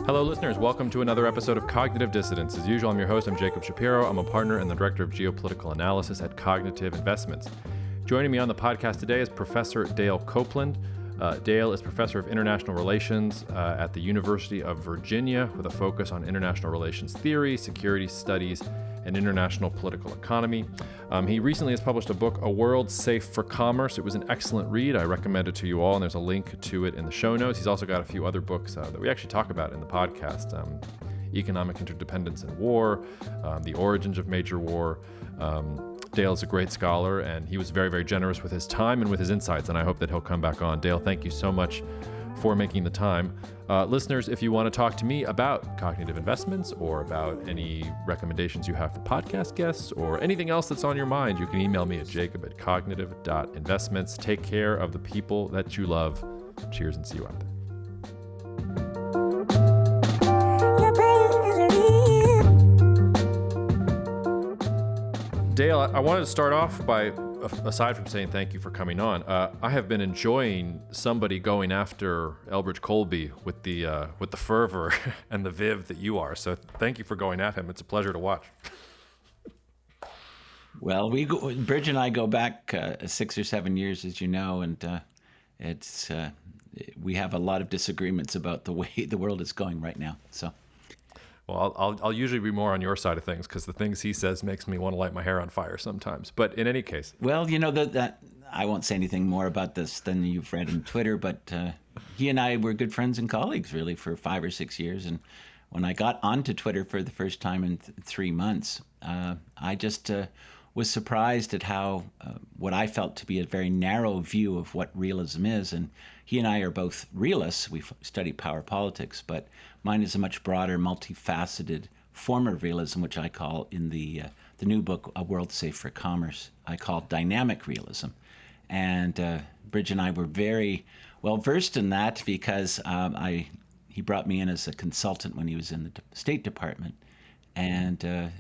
Hello, listeners. Welcome to another episode of Cognitive Dissidence. As usual, I'm your host. I'm Jacob Shapiro. I'm a partner and the director of geopolitical analysis at Cognitive Investments. Joining me on the podcast today is Professor Dale Copeland. Dale is professor of international relations at the University of Virginia with a focus on international relations theory, security studies, and international political economy. He recently has published a book, A World Safe for Commerce. It was an excellent read. I recommend it to you all, and there's a link to it in the show notes. He's also got a few other books that we actually talk about in the podcast. Economic Interdependence and War, The Origins of Major War. Dale is a great scholar, and he was very, very generous with his time and with his insights, and I hope that he'll come back on. Dale, thank you so much for making the time. Listeners, if you want to talk to me about cognitive investments or about any recommendations you have for podcast guests or anything else that's on your mind, you can email me at jacob@cognitive.investments. Take care of the people that you love. Cheers, and see you out there. Dale, I wanted to start off by, aside from saying thank you for coming on, I have been enjoying somebody going after Elbridge Colby with the fervor and the viv that you are. So thank you for going at him. It's a pleasure to watch. Well, Bridge and I go back 6 or 7 years, as you know, and we have a lot of disagreements about the way the world is going right now. So. Well, I'll usually be more on your side of things because the things he says makes me want to light my hair on fire sometimes. But in any case. Well, you know, that I won't say anything more about this than you've read on Twitter, but he and I were good friends and colleagues, really, for 5 or 6 years. And when I got onto Twitter for the first time in 3 months, I just was surprised at how what I felt to be a very narrow view of what realism is. And he and I are both realists. We study power politics, but mine is a much broader, multifaceted form of realism, which I call in the new book, A World Safe for Commerce, I call Dynamic Realism. And Bridge and I were very well versed in that because he brought me in as a consultant when he was in the State Department. And,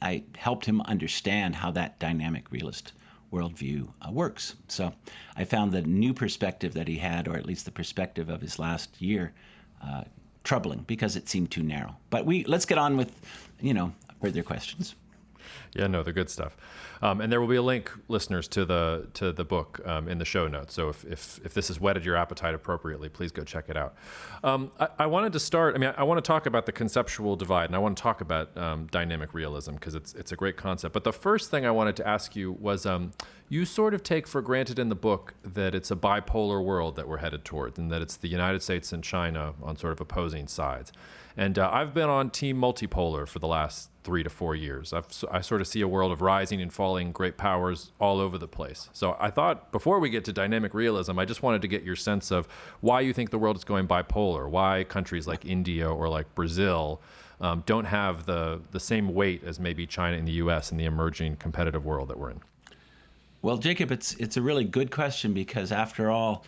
I helped him understand how that dynamic realist worldview works. So I found the new perspective that he had, or at least the perspective of his last year, troubling because it seemed too narrow. But let's get on with, further questions. Yeah, no, they're good stuff. And there will be a link, listeners, to the book in the show notes. So if this has whetted your appetite appropriately, please go check it out. I wanted to start. I want to talk about the conceptual divide, and I want to talk about dynamic realism because it's a great concept. But the first thing I wanted to ask you was, you sort of take for granted in the book that it's a bipolar world that we're headed towards, and that it's the United States and China on sort of opposing sides. And I've been on Team Multipolar for the last 3 to 4 years. I sort of see a world of rising and falling great powers all over the place. So I thought before we get to dynamic realism, I just wanted to get your sense of why you think the world is going bipolar, why countries like India or like Brazil don't have the same weight as maybe China and the U.S. in the emerging competitive world that we're in. Well, Jacob, it's a really good question because after all,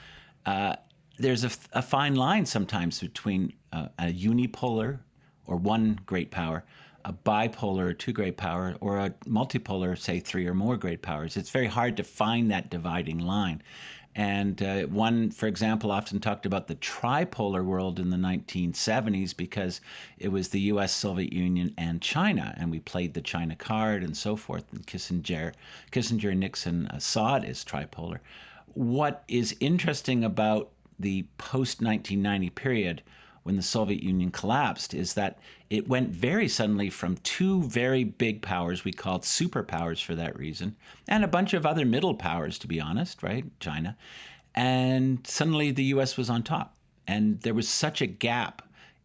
there's a fine line sometimes between a unipolar or one great power, a bipolar or 2 great power, or a multipolar, say 3 or more great powers. It's very hard to find that dividing line. And one, for example, often talked about the tripolar world in the 1970s because it was the U.S., Soviet Union, and China, and we played the China card and so forth. And Kissinger, Nixon saw it as tripolar. What is interesting about the post-1990 period when the Soviet Union collapsed is that it went very suddenly from 2 very big powers, we called superpowers for that reason, and a bunch of other middle powers, to be honest, right, China, and suddenly the U.S. was on top. And there was such a gap,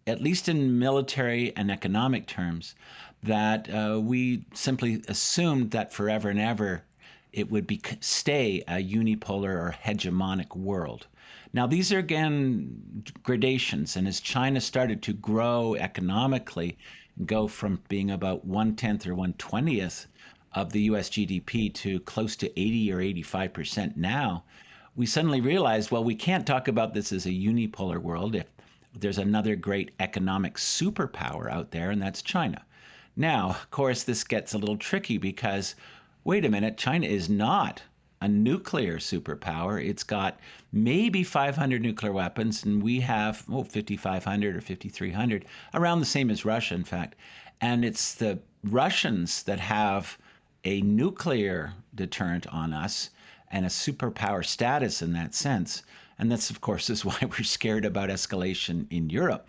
at least in military and economic terms, that we simply assumed that forever and ever it would stay a unipolar or hegemonic world. Now, these are, again, gradations. And as China started to grow economically, go from being about 1/10 or 1/20th of the U.S. GDP to close to 80 or 85% now, we suddenly realized, well, we can't talk about this as a unipolar world if there's another great economic superpower out there, and that's China. Now, of course, this gets a little tricky because, wait a minute, China is not a nuclear superpower. It's got maybe 500 nuclear weapons, and we have 5,500 or 5,300, around the same as Russia, in fact. And it's the Russians that have a nuclear deterrent on us and a superpower status in that sense. And that's, of course, is why we're scared about escalation in Europe.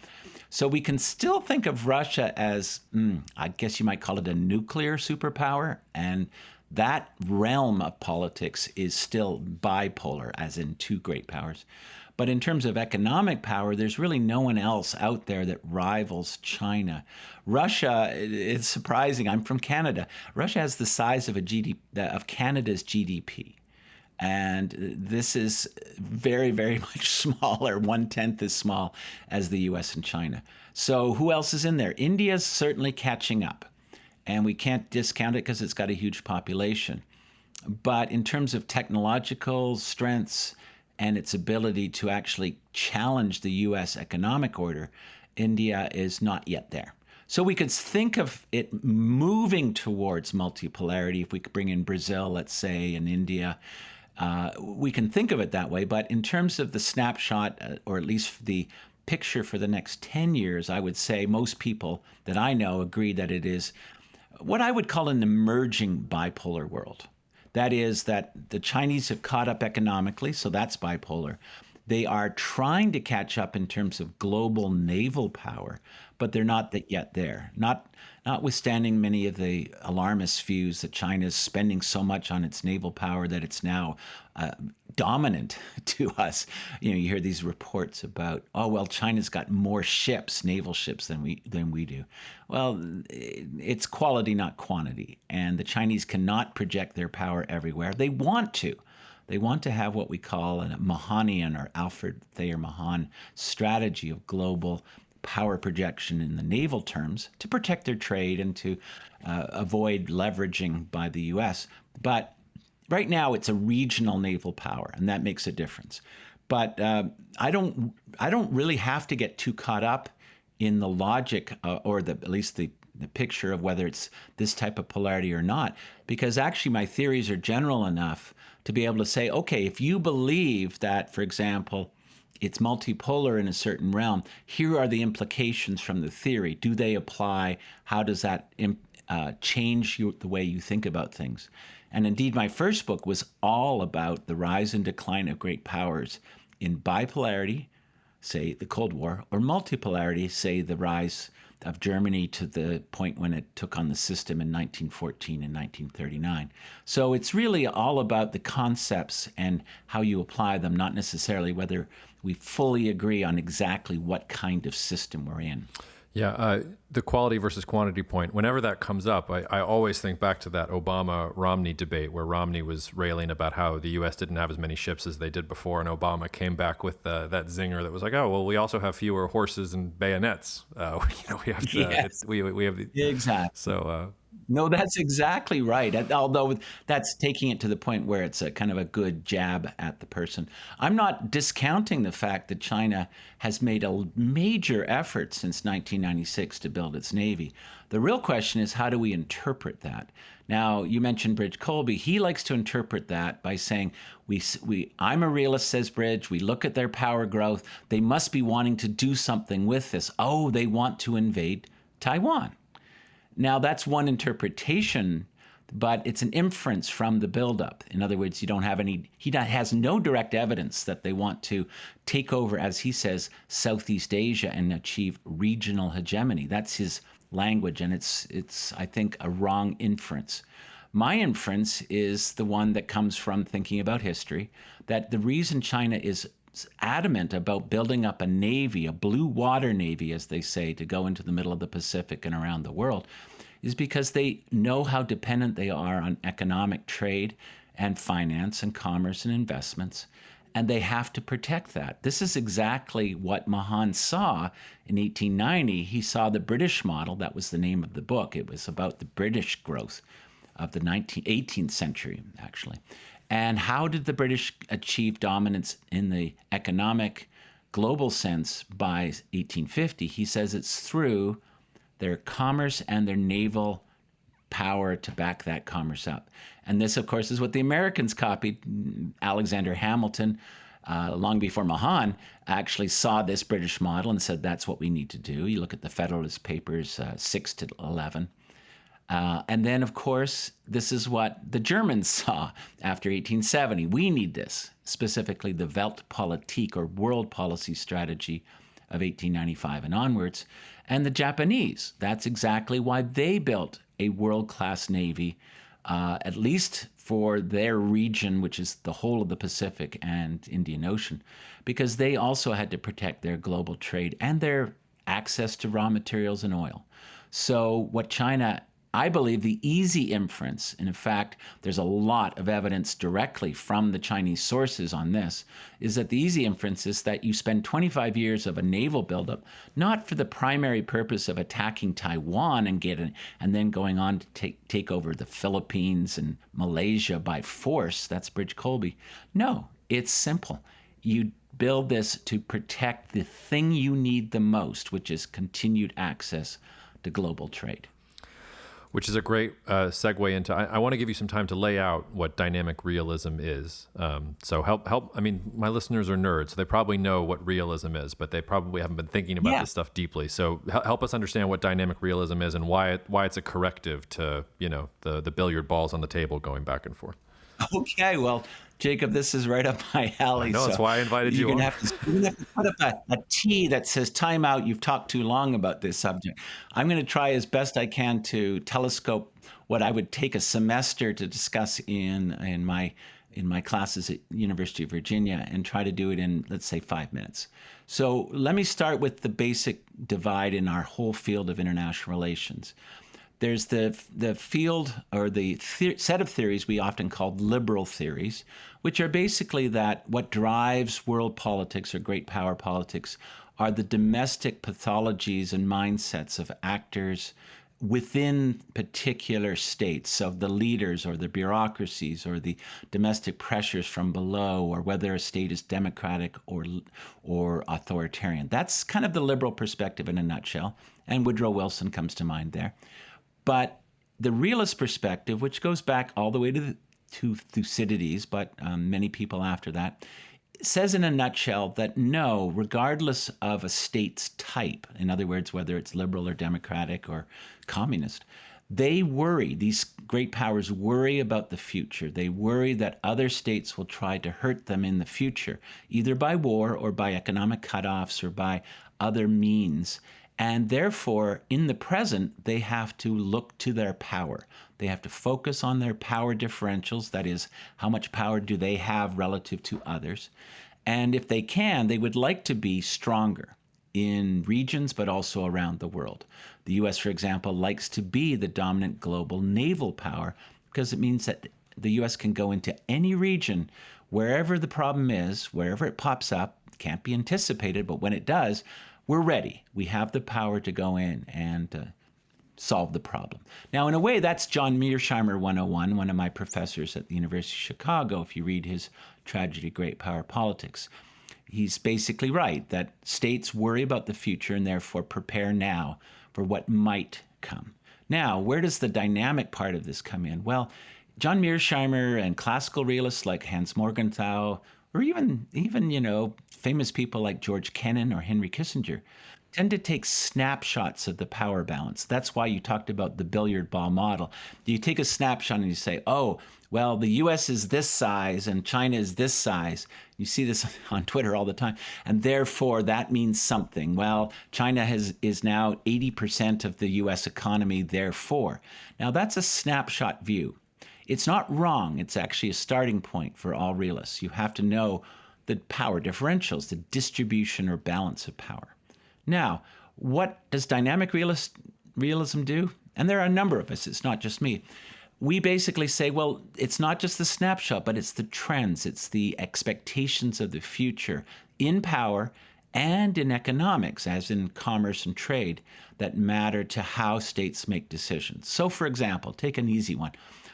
So we can still think of Russia as, I guess you might call it a nuclear superpower. And that realm of politics is still bipolar, as in two great powers. But in terms of economic power, there's really no one else out there that rivals China. Russia, it's surprising. I'm from Canada. Russia has the size of of Canada's GDP. And this is very, very much smaller, 1/10 as small as the U.S. and China. So who else is in there? India's certainly catching up. And we can't discount it because it's got a huge population. But in terms of technological strengths and its ability to actually challenge the U.S. economic order, India is not yet there. So we could think of it moving towards multipolarity if we could bring in Brazil, let's say, and India. We can think of it that way. But in terms of the snapshot, or at least the picture for the next 10 years, I would say most people that I know agree that it is what I would call an emerging bipolar world. That is that the Chinese have caught up economically, so that's bipolar. They are trying to catch up in terms of global naval power, but they're not yet there. Notwithstanding many of the alarmist views that China is spending so much on its naval power that it's now dominant to us. You hear these reports about, China's got more ships, naval ships, than we do. Well, it's quality, not quantity. And the Chinese cannot project their power everywhere. They want to. They want to have what we call a Mahanian or Alfred Thayer Mahan strategy of global power projection in the naval terms to protect their trade and to avoid leveraging by the U.S. But right now it's a regional naval power, and that makes a difference. But I don't really have to get too caught up in the logic or at least the picture of whether it's this type of polarity or not, because actually my theories are general enough to be able to say, okay, if you believe that, for example, it's multipolar in a certain realm, here are the implications from the theory. Do they apply? How does that change the way you think about things? And indeed, my first book was all about the rise and decline of great powers in bipolarity, say the Cold War, or multipolarity, say the rise of Germany to the point when it took on the system in 1914 and 1939. So it's really all about the concepts and how you apply them, not necessarily whether we fully agree on exactly what kind of system we're in. Yeah, the quality versus quantity point, whenever that comes up, I always think back to that Obama-Romney debate where Romney was railing about how the U.S. didn't have as many ships as they did before, and Obama came back with that zinger that was like, we also have fewer horses and bayonets. We have to, Yes. we have the, Exactly. So no, that's exactly right. Although that's taking it to the point where it's a kind of a good jab at the person. I'm not discounting the fact that China has made a major effort since 1996 to build its Navy. The real question is, how do we interpret that? Now, you mentioned Bridge Colby. He likes to interpret that by saying, I'm a realist, says Bridge. We look at their power growth. They must be wanting to do something with this. Oh, they want to invade Taiwan. Now, that's one interpretation, but it's an inference from the buildup. In other words, he has no direct evidence that they want to take over, as he says, Southeast Asia and achieve regional hegemony. That's his language, and it's I think, a wrong inference. My inference is the one that comes from thinking about history, that the reason China is adamant about building up a navy, a blue water navy, as they say, to go into the middle of the Pacific and around the world, is because they know how dependent they are on economic trade and finance and commerce and investments, and they have to protect that. This is exactly what Mahan saw in 1890. He saw the British model. That was the name of the book. It was about the British growth of the 18th century, actually. And how did the British achieve dominance in the economic global sense by 1850? He says it's through their commerce and their naval power to back that commerce up. And this, of course, is what the Americans copied. Alexander Hamilton, long before Mahan, actually saw this British model and said, that's what we need to do. You look at the Federalist Papers 6 to 11. And then, of course, this is what the Germans saw after 1870. We need this, specifically the Weltpolitik, or world policy strategy of 1895 and onwards. And the Japanese, that's exactly why they built a world-class navy, at least for their region, which is the whole of the Pacific and Indian Ocean, because they also had to protect their global trade and their access to raw materials and oil. So what China, I believe the easy inference, and in fact, there's a lot of evidence directly from the Chinese sources on this, is that the easy inference is that you spend 25 years of a naval buildup, not for the primary purpose of attacking Taiwan and then going on to take over the Philippines and Malaysia by force. That's Bridge Colby. No, it's simple. You build this to protect the thing you need the most, which is continued access to global trade. Which is a great segue into, I want to give you some time to lay out what dynamic realism is. So help. I mean, my listeners are nerds, so they probably know what realism is, but they probably haven't been thinking about this stuff deeply. So help us understand what dynamic realism is and why it's a corrective to, the billiard balls on the table going back and forth. Okay, well, Jacob, this is right up my alley. No, that's why I invited you on. You're going to have to put up a T that says time out. You've talked too long about this subject. I'm going to try as best I can to telescope what I would take a semester to discuss in my classes at University of Virginia and try to do it in, let's say, 5 minutes. So let me start with the basic divide in our whole field of international relations. There's the field, or the set of theories we often call liberal theories, which are basically that what drives world politics or great power politics are the domestic pathologies and mindsets of actors within particular states, of the leaders or the bureaucracies or the domestic pressures from below, or whether a state is democratic or authoritarian. That's kind of the liberal perspective in a nutshell, and Woodrow Wilson comes to mind there. But the realist perspective, which goes back all the way to Thucydides, but many people after that, says in a nutshell that no, regardless of a state's type, in other words, whether it's liberal or democratic or communist, they worry, these great powers worry about the future. They worry that other states will try to hurt them in the future, either by war or by economic cutoffs or by other means. And therefore, in the present, they have to look to their power. They have to focus on their power differentials, that is, how much power do they have relative to others. And if they can, they would like to be stronger in regions, but also around the world. The U.S., for example, likes to be the dominant global naval power because it means that the U.S. can go into any region, wherever the problem is, wherever it pops up, can't be anticipated, but when it does, we're ready. We have the power to go in and solve the problem. Now, in a way, that's John Mearsheimer 101, one of my professors at the University of Chicago, if you read his Tragedy of Great Power Politics. He's basically right, that states worry about the future and therefore prepare now for what might come. Now, where does the dynamic part of this come in? Well, John Mearsheimer and classical realists like Hans Morgenthau, or even famous people like George Kennan or Henry Kissinger, tend to take snapshots of the power balance. That's why you talked about the billiard ball model. You take a snapshot and you say, oh, well, the U.S. is this size and China is this size. You see this on Twitter all the time. And therefore, that means something. Well, China is now 80% of the U.S. economy, therefore. Now, that's a snapshot view. It's not wrong. It's actually a starting point for all realists. You have to know the power differentials, the distribution or balance of power. Now, what does dynamic realism do? And there are a number of us. It's not just me. We basically say, well, it's not just the snapshot, but it's the trends. It's the expectations of the future in power and in economics, as in commerce and trade, that matter to how states make decisions. So, for example, take an easy one.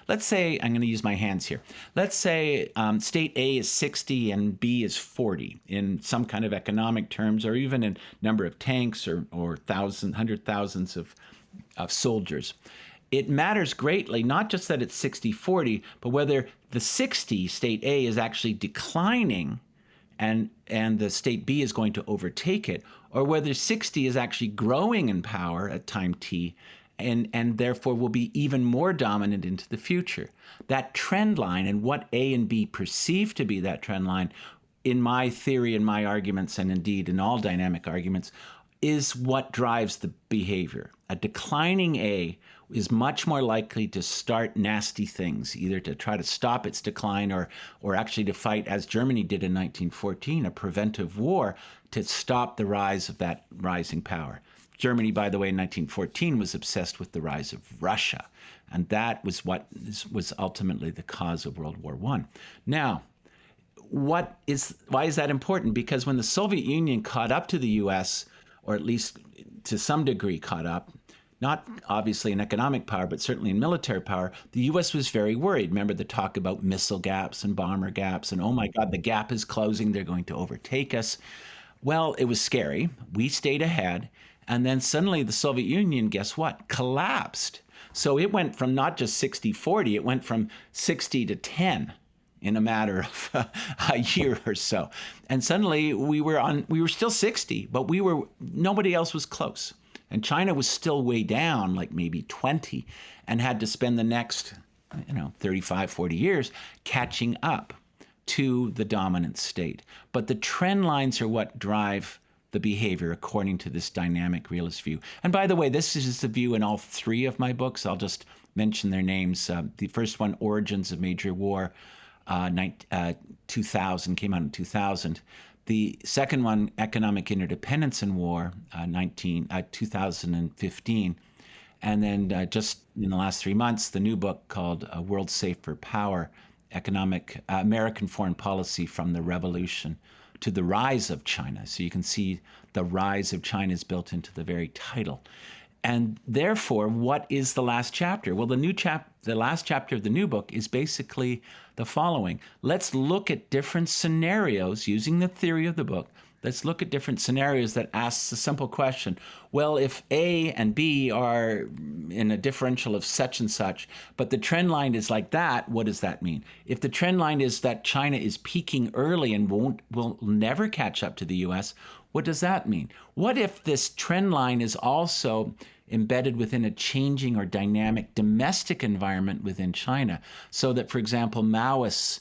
Let's say, I'm going to use my hands here. Let's say state A is 60 and B is 40 in some kind of economic terms, or even in number of tanks or hundred thousands of soldiers. it matters greatly, not just that it's 60-40, but whether the 60, state A, is actually declining and the state B is going to overtake it, or whether 60 is actually growing in power at time t and therefore will be even more dominant into the future. That trend line and what A and B perceive to be that trend line, in my theory, in my arguments, and indeed in all dynamic arguments, is what drives the behavior. A declining A is much more likely to start nasty things, either to try to stop its decline or actually to fight, as Germany did in 1914, a preventive war to stop the rise of that rising power. Germany, by the way, in 1914 was obsessed with the rise of Russia, and that was what was ultimately the cause of World War I. Now, why is that important? Because when the Soviet Union caught up to the U.S., or at least to some degree caught up, not obviously in economic power, but certainly in military power, the U.S. was very worried. Remember the talk about missile gaps and bomber gaps, and oh my God, the gap is closing, they're going to overtake us. Well, it was scary. We stayed ahead, and then suddenly the Soviet Union, guess what, collapsed. So it went from not just 60-40, it went from 60 to 10 in a matter of a year or so. And suddenly we were still 60, but nobody else was close. And China was still way down, like maybe 20, and had to spend the next, 35, 40 years catching up to the dominant state. But the trend lines are what drive the behavior according to this dynamic realist view. And by the way, this is the view in all three of my books. I'll just mention their names. The first one, Origins of Major War, 2000, came out in 2000. The second one, Economic Interdependence and War, 2015. And then just in the last 3 months, the new book called World Safe for Power, American Foreign Policy from the Revolution to the Rise of China. So you can see the rise of China is built into the very title. And therefore, what is the last chapter? Well, the last chapter of the new book is basically the following. Let's look at different scenarios using the theory of the book. Let's look at different scenarios that asks a simple question. Well, if A and B are in a differential of such and such, but the trend line is like that, what does that mean? If the trend line is that China is peaking early and will never catch up to the U.S., what does that mean? What if this trend line is also embedded within a changing or dynamic domestic environment within China, so that, for example, Maoists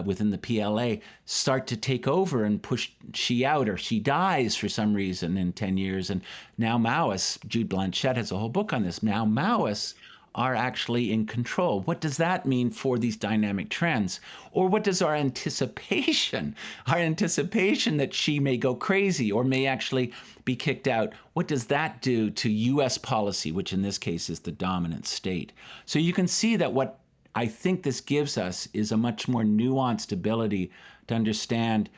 within the PLA start to take over and push Xi out, or Xi dies for some reason in 10 years. And now Maoists, Jude Blanchette has a whole book on this, now Maoists are actually in control. What does that mean for these dynamic trends? Or what does our anticipation that Xi may go crazy or may actually be kicked out, what does that do to U.S. policy, which in this case is the dominant state? So you can see that what I think this gives us is a much more nuanced ability to understand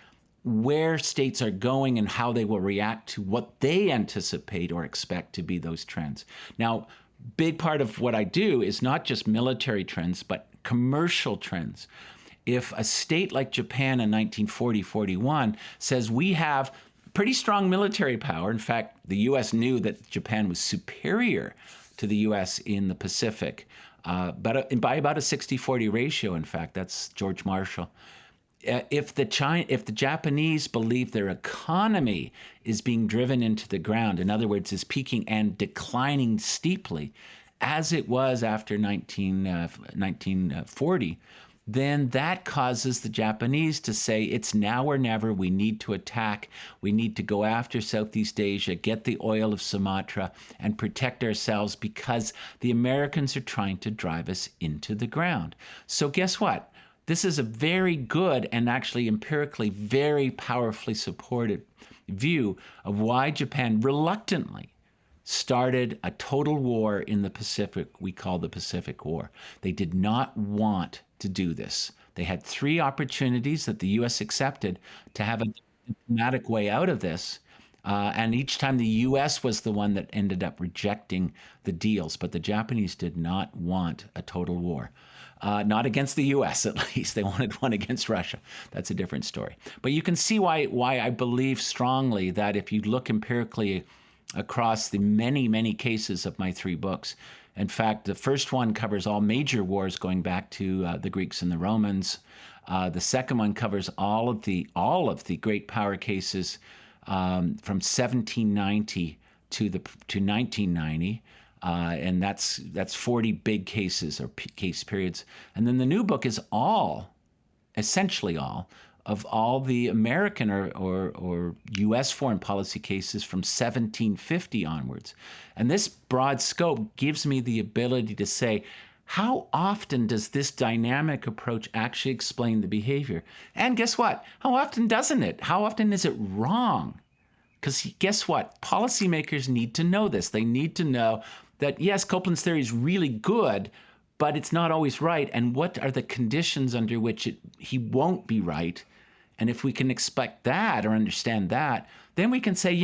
where states are going and how they will react to what they anticipate or expect to be those trends. Now, big part of what I do is not just military trends, but commercial trends. If a state like Japan in 1940-41 says we have pretty strong military power, in fact, the U.S. knew that Japan was superior to the U.S. in the Pacific, but by about a 60-40 ratio, in fact, that's George Marshall. If the Japanese believe their economy is being driven into the ground, in other words, is peaking and declining steeply, as it was after 1940, then that causes the Japanese to say it's now or never. We need to attack. We need to go after Southeast Asia, get the oil of Sumatra, and protect ourselves because the Americans are trying to drive us into the ground. So guess what? This is a very good and actually empirically very powerfully supported view of why Japan reluctantly started a total war in the Pacific we call the Pacific War. They did not want to do this. They had 3 opportunities that the U.S. accepted to have a diplomatic way out of this. And each time the U.S. was the one that ended up rejecting the deals. But the Japanese did not want a total war. Not against the U.S., at least. They wanted one against Russia. That's a different story. But you can see why I believe strongly that if you look empirically across the many, many cases of my 3 books, In fact, the first one covers all major wars going back to the Greeks and the Romans. The second one covers all of the great power cases from 1790 to 1990. And that's 40 big cases or case periods. And then the new book is essentially all of all the American or U.S. foreign policy cases from 1750 onwards. And this broad scope gives me the ability to say, how often does this dynamic approach actually explain the behavior? And guess what? How often doesn't it? How often is it wrong? Because guess what? Policymakers need to know this. They need to know that, yes, Copeland's theory is really good, but it's not always right. And what are the conditions under which he won't be right? And if we can expect that or understand that, then we can say,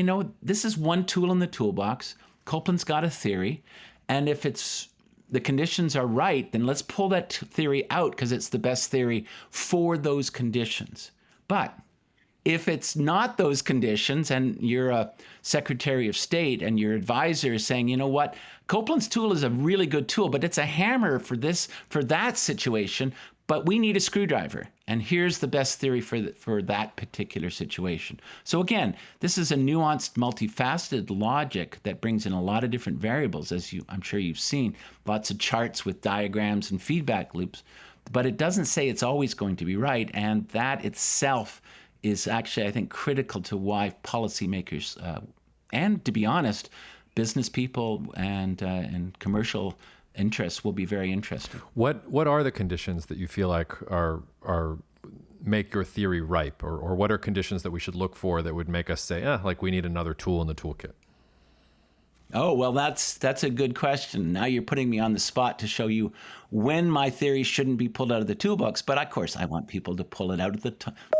this is one tool in the toolbox. Copeland's got a theory. And if the conditions are right, then let's pull that theory out because it's the best theory for those conditions. But if it's not those conditions and you're a Secretary of State and your advisor is saying, what, Copeland's tool is a really good tool, but it's a hammer for that situation, but we need a screwdriver. And here's the best theory for that particular situation. So again, this is a nuanced, multifaceted logic that brings in a lot of different variables, as I'm sure you've seen, lots of charts with diagrams and feedback loops, but it doesn't say it's always going to be right. And that itself is actually, I think, critical to why policymakers and, to be honest, business people and commercial interests will be very interested. What are the conditions that you feel like are make your theory ripe, or what are conditions that we should look for that would make us say, like we need another tool in the toolkit? Oh, well, that's a good question. Now you're putting me on the spot to show you when my theory shouldn't be pulled out of the toolbox. But of course, I want people to pull it out of the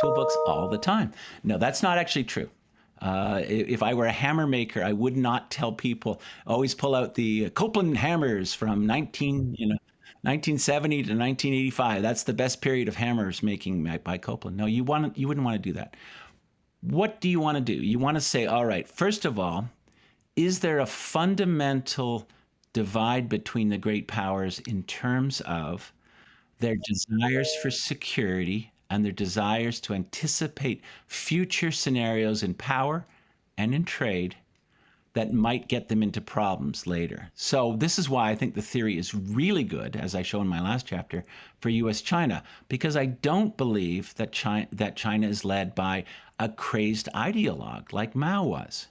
toolbox all the time. No, that's not actually true. If I were a hammer maker, I would not tell people, always pull out the Copeland hammers from 1970 to 1985. That's the best period of hammers making by Copeland. No, you wouldn't want to do that. What do you want to do? You want to say, all right, first of all, is there a fundamental divide between the great powers in terms of their desires for security and their desires to anticipate future scenarios in power and in trade that might get them into problems later? So this is why I think the theory is really good, as I show in my last chapter, for U.S. China, because I don't believe that China is led by a crazed ideologue like Mao was.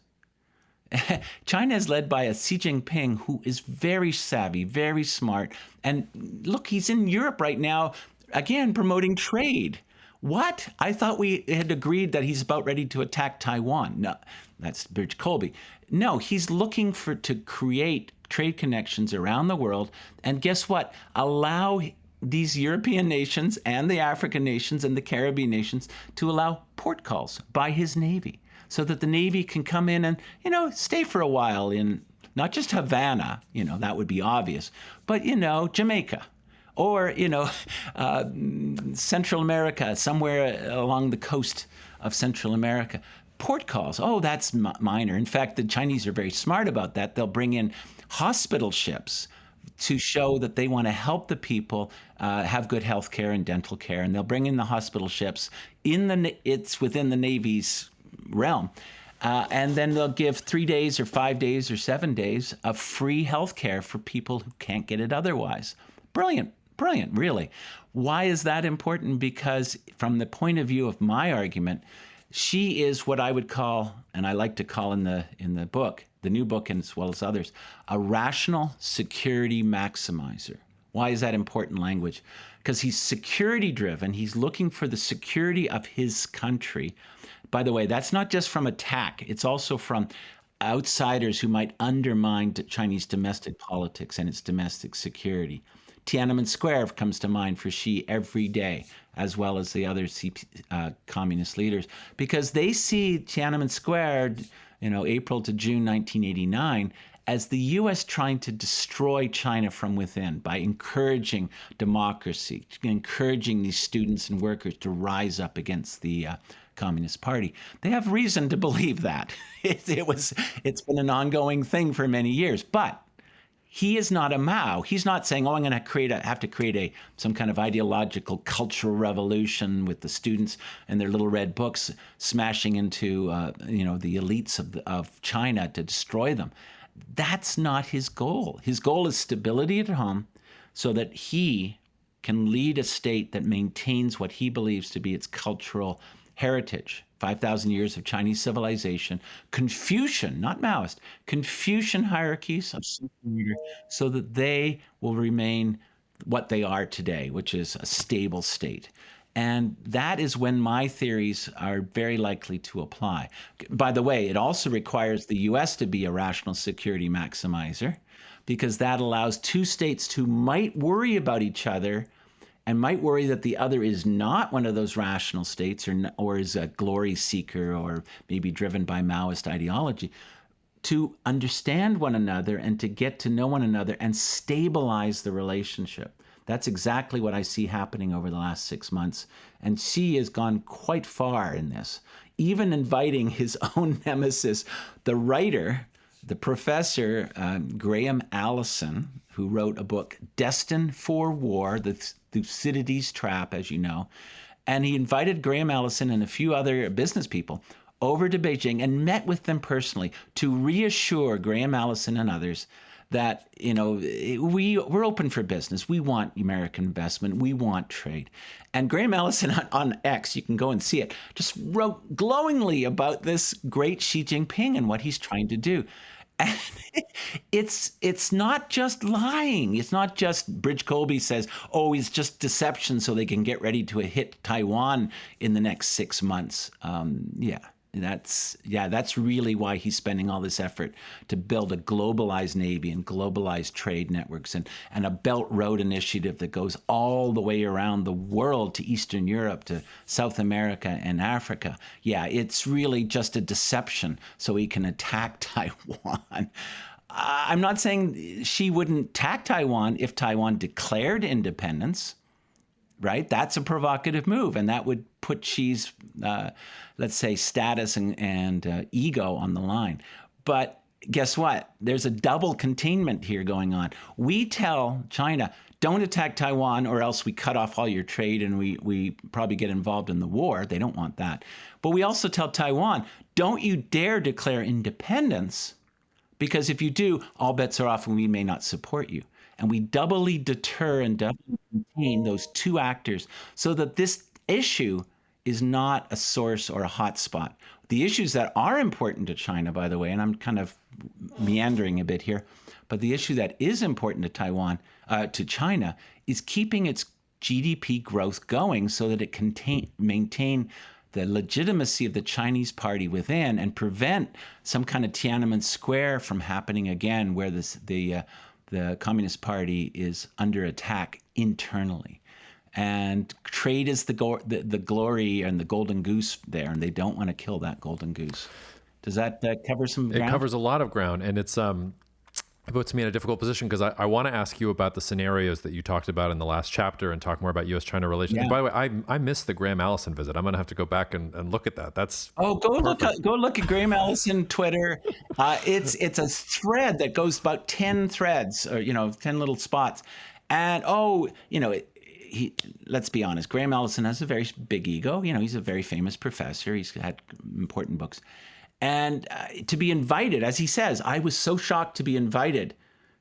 China is led by a Xi Jinping who is very savvy, very smart. And look, he's in Europe right now, again, promoting trade. What? I thought we had agreed that he's about ready to attack Taiwan. No, that's Birch Colby. No, he's looking to create trade connections around the world. And guess what? Allow these European nations and the African nations and the Caribbean nations to allow port calls by his Navy, so that the Navy can come in and, stay for a while in not just Havana, that would be obvious, but, Jamaica or, Central America, somewhere along the coast of Central America. Port calls, that's minor. In fact, the Chinese are very smart about that. They'll bring in hospital ships to show that they want to help the people have good health care and dental care. And they'll bring in the hospital ships. It's within the Navy's realm. And then they'll give 3 days or 5 days or 7 days of free health care for people who can't get it otherwise. Brilliant, really. Why is that important? Because from the point of view of my argument, she is what I would call, and I like to call in the book, the new book and as well as others, a rational security maximizer. Why is that important language? Because he's security driven. He's looking for the security of his country. By the way, that's not just from attack. It's also from outsiders who might undermine Chinese domestic politics and its domestic security. Tiananmen Square comes to mind for Xi every day, as well as the other communist leaders, because they see Tiananmen Square, April to June 1989, as the U.S. trying to destroy China from within by encouraging democracy, encouraging these students and workers to rise up against the Communist Party. They have reason to believe that. It's been an ongoing thing for many years. But he is not a Mao. He's not saying, "Oh, I'm going to have to create some kind of ideological cultural revolution with the students and their little red books smashing into the elites of China to destroy them." That's not his goal. His goal is stability at home, so that he can lead a state that maintains what he believes to be its cultural heritage. 5,000 years of Chinese civilization, Confucian, not Maoist, Confucian hierarchies of social order, so that they will remain what they are today, which is a stable state. And that is when my theories are very likely to apply. By the way, it also requires the U.S. to be a rational security maximizer, because that allows two states who might worry about each other and might worry that the other is not one of those rational states or is a glory seeker or maybe driven by Maoist ideology, to understand one another and to get to know one another and stabilize the relationship. That's exactly what I see happening over the last 6 months. And Xi has gone quite far in this, even inviting his own nemesis, the writer, the professor, Graham Allison, who wrote a book, Destined for War, The Thucydides Trap, as you know. And he invited Graham Allison and a few other business people over to Beijing and met with them personally to reassure Graham Allison and others that, we're open for business. We want American investment. We want trade. And Graham Allison on X, you can go and see it, just wrote glowingly about this great Xi Jinping and what he's trying to do. And it's not just lying. It's not just Bridge Colby says, "Oh, it's just deception so they can get ready to hit Taiwan in the next 6 months." That's really why he's spending all this effort to build a globalized Navy and globalized trade networks and a Belt Road initiative that goes all the way around the world to Eastern Europe, to South America and Africa. Yeah, it's really just a deception so he can attack Taiwan. I'm not saying she wouldn't attack Taiwan if Taiwan declared independence. Right? That's a provocative move, and that would put Xi's, let's say, status and ego on the line. But guess what? There's a double containment here going on. We tell China, don't attack Taiwan or else we cut off all your trade and we probably get involved in the war. They don't want that. But we also tell Taiwan, don't you dare declare independence, because if you do, all bets are off and we may not support you. And we doubly deter and doubly contain those two actors so that this issue is not a source or a hot spot. The issues that are important to China, by the way, and I'm kind of meandering a bit here, but the issue that is important to to China, is keeping its GDP growth going so that it can maintain the legitimacy of the Chinese party within and prevent some kind of Tiananmen Square from happening again, where the Communist Party is under attack internally. And trade is the glory and the golden goose there, and they don't want to kill that golden goose. Does that cover some ground? It covers a lot of ground, and it puts me in a difficult position because I want to ask you about the scenarios that you talked about in the last chapter and talk more about U.S. China relations. Yeah. And by the way, I missed the Graham Allison visit. I'm going to have to go back and look at that. That's go look at Graham Allison Twitter. It's a thread that goes about 10 threads, or 10 little spots, and let's be honest, Graham Allison has a very big ego. He's a very famous professor. He's had important books. And to be invited, as he says, I was so shocked to be invited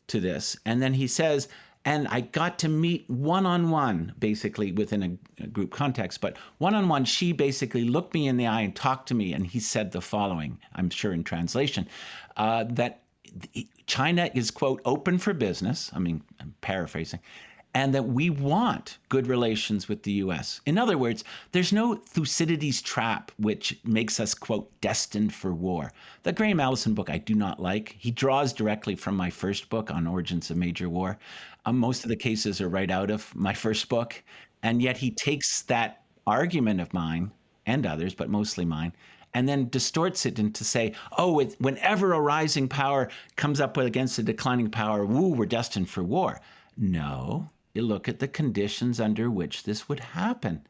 to this. And then he says, and I got to meet one-on-one, basically within a group context, but one-on-one, she basically looked me in the eye and talked to me. And he said the following, I'm sure in translation, that China is, quote, open for business. I mean, I'm paraphrasing. And that we want good relations with the U.S. In other words, there's no Thucydides trap which makes us, quote, destined for war. The Graham Allison book I do not like. He draws directly from my first book on origins of major war. Most of the cases are right out of my first book. And yet he takes that argument of mine and others, but mostly mine, and then distorts it into say, whenever a rising power comes up against a declining power, we're destined for war. No. You look at the conditions under which this would happen.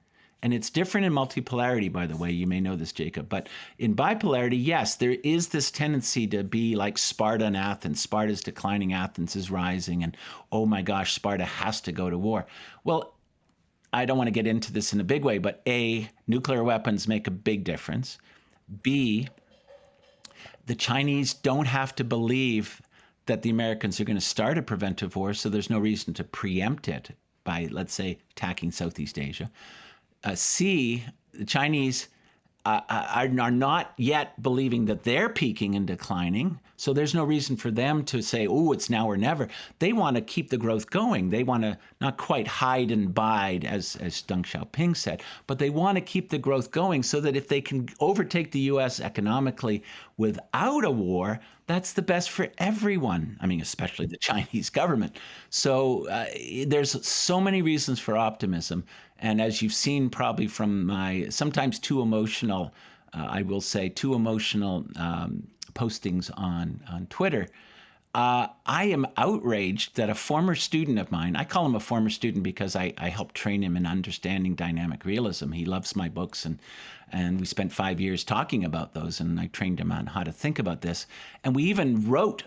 And it's different in multipolarity, by the way. You may know this, Jacob. But in bipolarity, yes, there is this tendency to be like Sparta and Athens. Sparta's declining, Athens is rising. And oh my gosh, Sparta has to go to war. Well, I don't want to get into this in a big way, but A, nuclear weapons make a big difference. B, the Chinese don't have to believe that the Americans are going to start a preventive war, so there's no reason to preempt it by, let's say, attacking Southeast Asia. C, the Chinese are not yet believing that they're peaking and declining, so there's no reason for them to say, oh, it's now or never. They want to keep the growth going. They want to not quite hide and bide, as Deng Xiaoping said, but they want to keep the growth going so that if they can overtake the U.S. economically without a war, that's the best for everyone. I mean, especially the Chinese government. So there's so many reasons for optimism. And as you've seen probably from my sometimes too emotional, I will say too emotional postings on Twitter, I am outraged that a former student of mine, I call him a former student because I helped train him in understanding dynamic realism. He loves my books, and we spent 5 years talking about those, and I trained him on how to think about this. And we even wrote,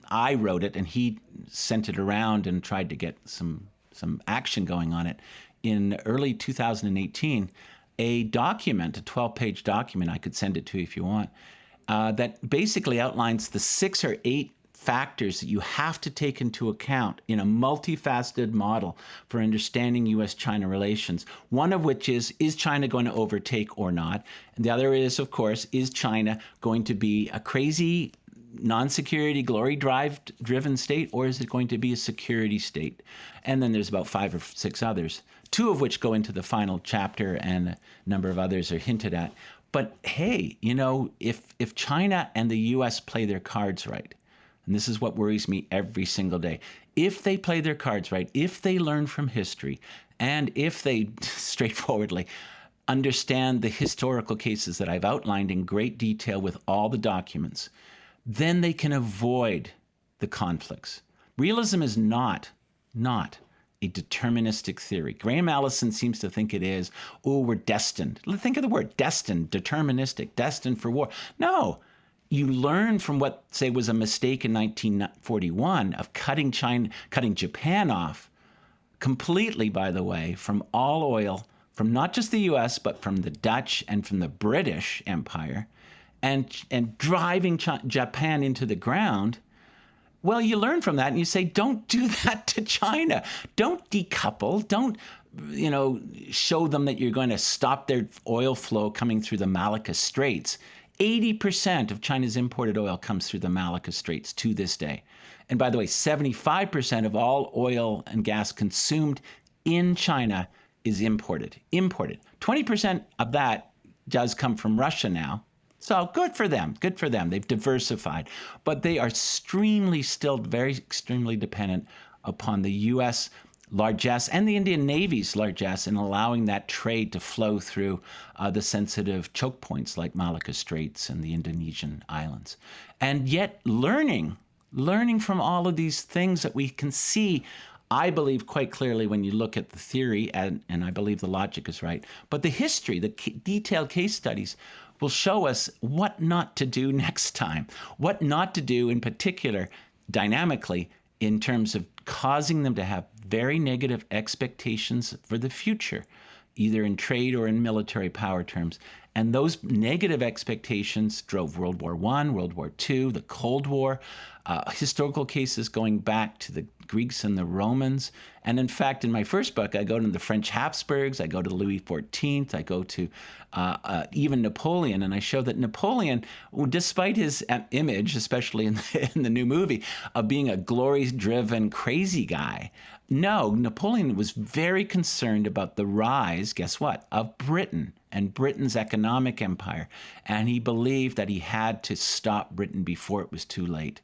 I wrote it, and he sent it around and tried to get some action going on it. In early 2018, a document, a 12-page document, I could send it to you if you want, that basically outlines the 6 or 8 factors that you have to take into account in a multifaceted model for understanding U.S. China relations. One of which is China going to overtake or not? And the other is, of course, is China going to be a crazy non-security, glory-driven state, or is it going to be a security state? And then there's about 5 or 6 others, 2 of which go into the final chapter, and a number of others are hinted at. But hey, you know, if China and the U.S. play their cards right, and this is what worries me every single day, if they play their cards right, if they learn from history, and if they straightforwardly understand the historical cases that I've outlined in great detail with all the documents, then they can avoid the conflicts. Realism is not a deterministic theory. Graham Allison seems to think it is. Oh, we're destined. Think of the word destined, deterministic, destined for war. No, you learn from what, say, was a mistake in 1941 of cutting Japan off completely, by the way, from all oil, from not just the U.S., but from the Dutch and from the British Empire, and driving Japan into the ground. Well, you learn from that and you say, don't do that to China. Don't decouple. Don't, show them that you're going to stop their oil flow coming through the Malacca Straits. 80% of China's imported oil comes through the Malacca Straits to this day. And by the way, 75% of all oil and gas consumed in China is imported. 20% of that does come from Russia now. So good for them. Good for them. They've diversified. But they are still very extremely dependent upon the U.S. largesse and the Indian Navy's largesse in allowing that trade to flow through the sensitive choke points like Malacca Straits and the Indonesian islands. And yet learning from all of these things that we can see, I believe quite clearly when you look at the theory, and I believe the logic is right, but the history, the detailed case studies will show us what not to do next time, what not to do in particular dynamically in terms of causing them to have very negative expectations for the future, either in trade or in military power terms. And those negative expectations drove World War I, World War II, the Cold War, historical cases going back to the Greeks and the Romans. And in fact, in my first book, I go to the French Habsburgs, I go to Louis XIV, I go to even Napoleon, and I show that Napoleon, despite his image, especially in the new movie, of being a glory-driven crazy guy, no, Napoleon was very concerned about the rise, guess what, of Britain and Britain's economic empire. And he believed that he had to stop Britain before it was too late.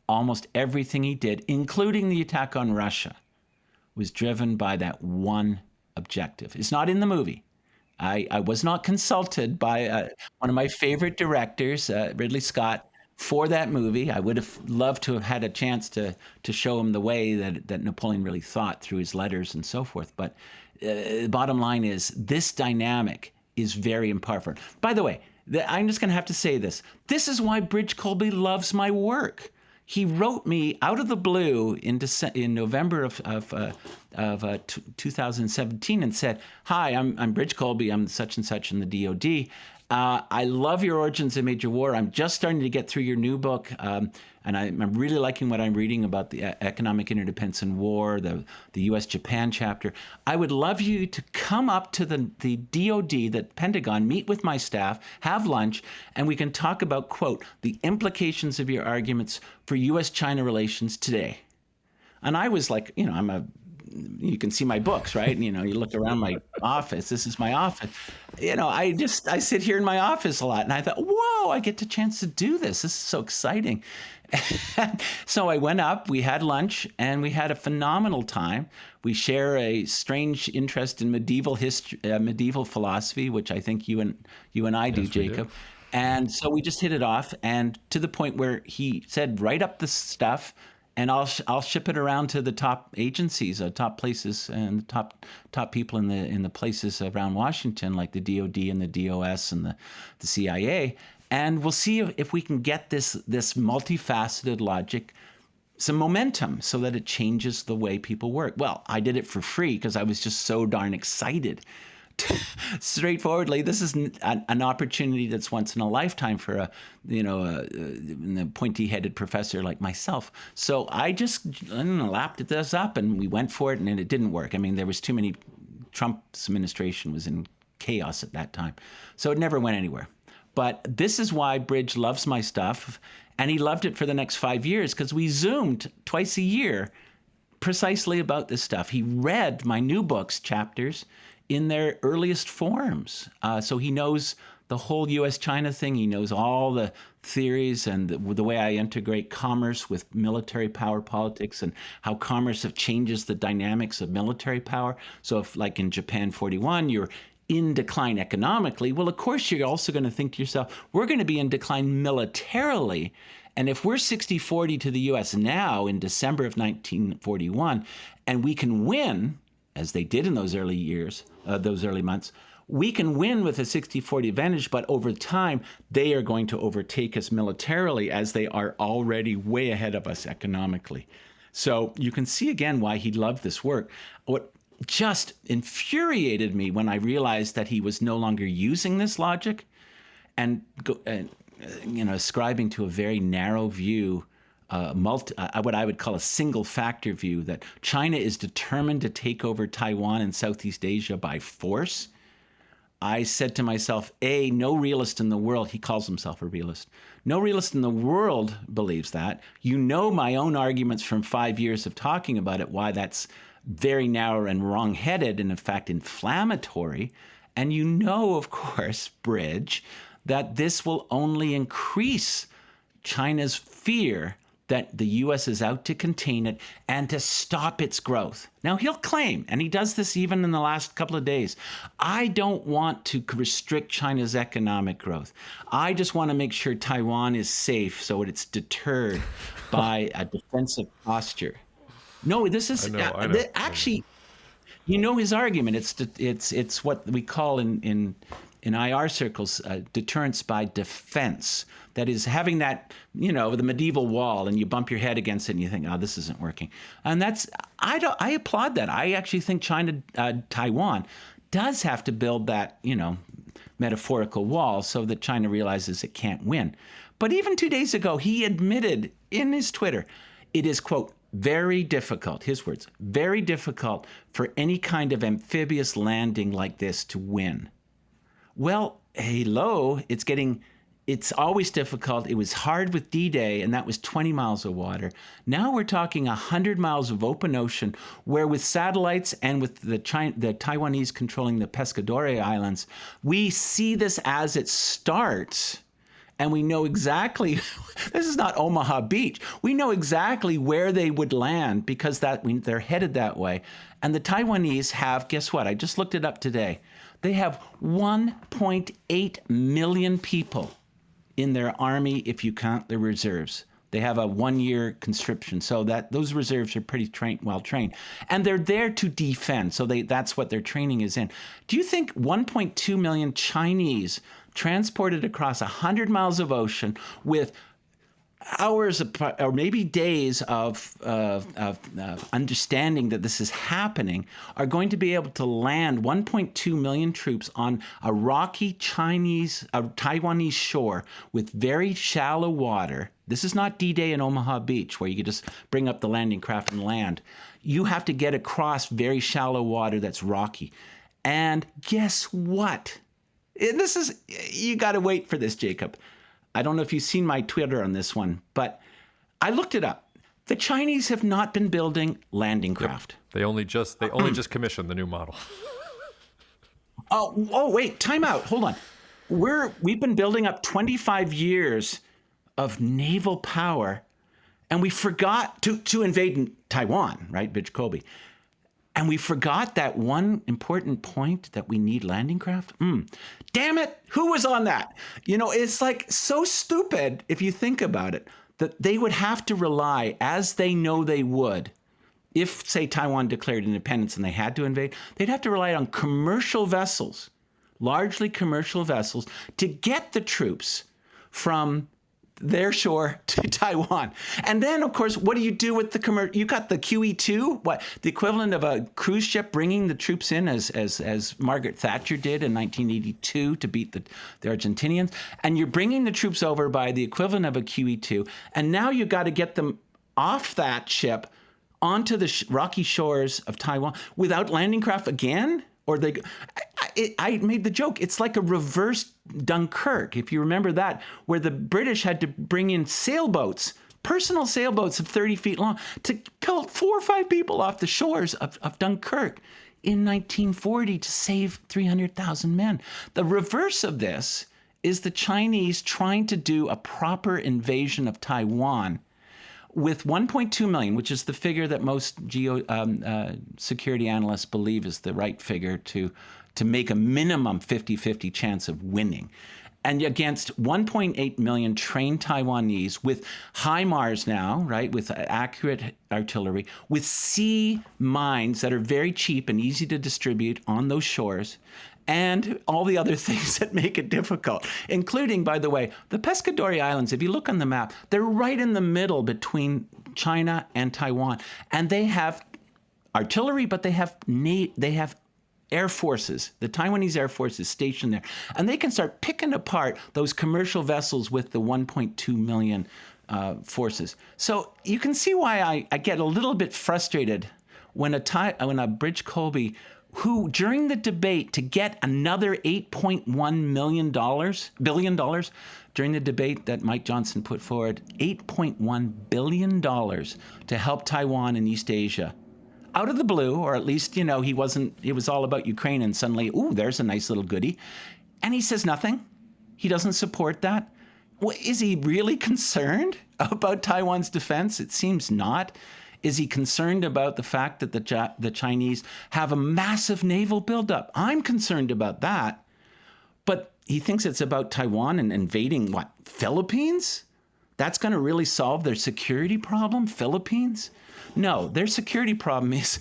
Almost everything he did, including the attack on Russia, was driven by that one objective. It's not in the movie. I was not consulted by one of my favorite directors, Ridley Scott, for that movie. I would have loved to have had a chance to show him the way that Napoleon really thought through his letters and so forth. But the bottom line is this dynamic is very important. By the way, I'm just going to have to say this. This is why Bridge Colby loves my work. He wrote me out of the blue in November of 2017 and said, "Hi, I'm Bridge Colby. I'm such and such in the DoD. I love your Origins of Major War. I'm just starting to get through your new book, and I'm really liking what I'm reading about the economic interdependence and war, the U.S. Japan chapter. I would love you to come up to the DoD, the Pentagon, meet with my staff, have lunch, and we can talk about, quote, the implications of your arguments for U.S. China relations today." And I was like, you can see my books, right? And, you look around my office. This is my office. I sit here in my office a lot. And I thought, whoa, I get the chance to do this. This is so exciting. So I went up, we had lunch, and we had a phenomenal time. We share a strange interest in medieval history, medieval philosophy, which I think you and I do, yes, Jacob. And so we just hit it off, and to the point where he said, write up the stuff, and I'll ship it around to the top agencies, top places, and the top people in the places around Washington, like the DoD and the DOS and the CIA, and we'll see if we can get this multifaceted logic some momentum so that it changes the way people work. Well, I did it for free because I was just so darn excited. Straightforwardly, this is an opportunity that's once in a lifetime for a pointy-headed professor like myself. So I just lapped this up, and we went for it, and it didn't work. I mean, there was too many. Trump's administration was in chaos at that time, so it never went anywhere. But this is why Bridge loves my stuff, and he loved it for the next 5 years because we Zoomed twice a year precisely about this stuff. He read my new books chapters in their earliest forms. So he knows the whole U.S. China thing. He knows all the theories and the way I integrate commerce with military power politics and how commerce changes the dynamics of military power. So if, like in Japan 41, you're in decline economically, well, of course, you're also going to think to yourself, we're going to be in decline militarily. And if we're 60-40 to the U.S. now in December of 1941, and we can win, as they did in those early years, those early months, we can win with a 60-40 advantage, but over time, they are going to overtake us militarily as they are already way ahead of us economically. So you can see again why he loved this work. What just infuriated me when I realized that he was no longer using this logic and ascribing to a very narrow view, what I would call a single factor view, that China is determined to take over Taiwan and Southeast Asia by force. I said to myself, no realist in the world, he calls himself a realist, no realist in the world believes that. My own arguments from 5 years of talking about it, why that's very narrow and wrong-headed and, in fact, inflammatory. And of course, Bridge, that this will only increase China's fear that the U.S. is out to contain it and to stop its growth. Now, he'll claim, and he does this even in the last couple of days, I don't want to restrict China's economic growth. I just want to make sure Taiwan is safe so it's deterred by a defensive posture. No, this is I know. Actually, his argument. It's what we call in IR circles deterrence by defense. That is having that, the medieval wall, and you bump your head against it and you think, oh, this isn't working. And I applaud that. I actually think Taiwan does have to build that, metaphorical wall so that China realizes it can't win. But even 2 days ago, he admitted in his Twitter, it is, quote, very difficult, his words, very difficult for any kind of amphibious landing like this to win. Well, hello, it's always difficult. It was hard with D-Day, and that was 20 miles of water. Now we're talking 100 miles of open ocean, where with satellites and with the Taiwanese controlling the Pescadore Islands, we see this as it starts. And we know exactly, this is not Omaha Beach. We know exactly where they would land because they're headed that way. And the Taiwanese have, guess what? I just looked it up today. They have 1.8 million people in their army if you count the reserves. They have a 1-year conscription, so that those reserves are pretty well trained, and they're there to defend. So that's what their training is in. Do you think 1.2 million Chinese transported across 100 miles of ocean with hours or maybe days of understanding that this is happening are going to be able to land 1.2 million troops on a rocky Taiwanese shore with very shallow water? This is not D-Day in Omaha Beach where you can just bring up the landing craft and land. You have to get across very shallow water that's rocky. And guess what? You got to wait for this, Jacob. I don't know if you've seen my Twitter on this one, but I looked it up. The Chinese have not been building landing craft. Yep. They only just commissioned the new model. Oh, wait, time out. Hold on. We've been building up 25 years of naval power, and we forgot to invade Taiwan, right? Bitch Kobe. And we forgot that one important point that we need landing craft. Damn it. Who was on that? It's like so stupid if you think about it, that they would have to rely, as they know they would, if, say, Taiwan declared independence and they had to invade, they'd have to rely on commercial vessels, largely commercial vessels, to get the troops from their shore to Taiwan. And then, of course, what do you do with you got the QE2, the equivalent of a cruise ship bringing the troops in as Margaret Thatcher did in 1982 to beat the Argentinians. And you're bringing the troops over by the equivalent of a QE2. And now you got to get them off that ship onto the rocky shores of Taiwan without landing craft again? Or I made the joke, it's like a reverse Dunkirk, if you remember that, where the British had to bring in sailboats, personal sailboats of 30 feet long, to kill 4 or 5 people off the shores of Dunkirk in 1940 to save 300,000 men. The reverse of this is the Chinese trying to do a proper invasion of Taiwan with 1.2 million, which is the figure that most security analysts believe is the right figure to make a minimum 50-50 chance of winning. And against 1.8 million trained Taiwanese with HIMARS now, right, with accurate artillery, with sea mines that are very cheap and easy to distribute on those shores, and all the other things that make it difficult, including, by the way, the Pescadores Islands. If you look on the map, they're right in the middle between China and Taiwan. And they have artillery, but they have air forces. The Taiwanese Air Force is stationed there. And they can start picking apart those commercial vessels with the 1.2 million forces. So you can see why I get a little bit frustrated when a Bridge Colby, who during the debate to get another $8.1 billion during the debate that Mike Johnson put forward, $8.1 billion to help Taiwan and East Asia. Out of the blue, or at least, it was all about Ukraine, and suddenly, there's a nice little goodie. And he says nothing. He doesn't support that. Well, is he really concerned about Taiwan's defense? It seems not. Is he concerned about the fact that the Chinese have a massive naval buildup? I'm concerned about that. But he thinks it's about Taiwan and invading, Philippines? That's going to really solve their security problem, Philippines? No, their security problem is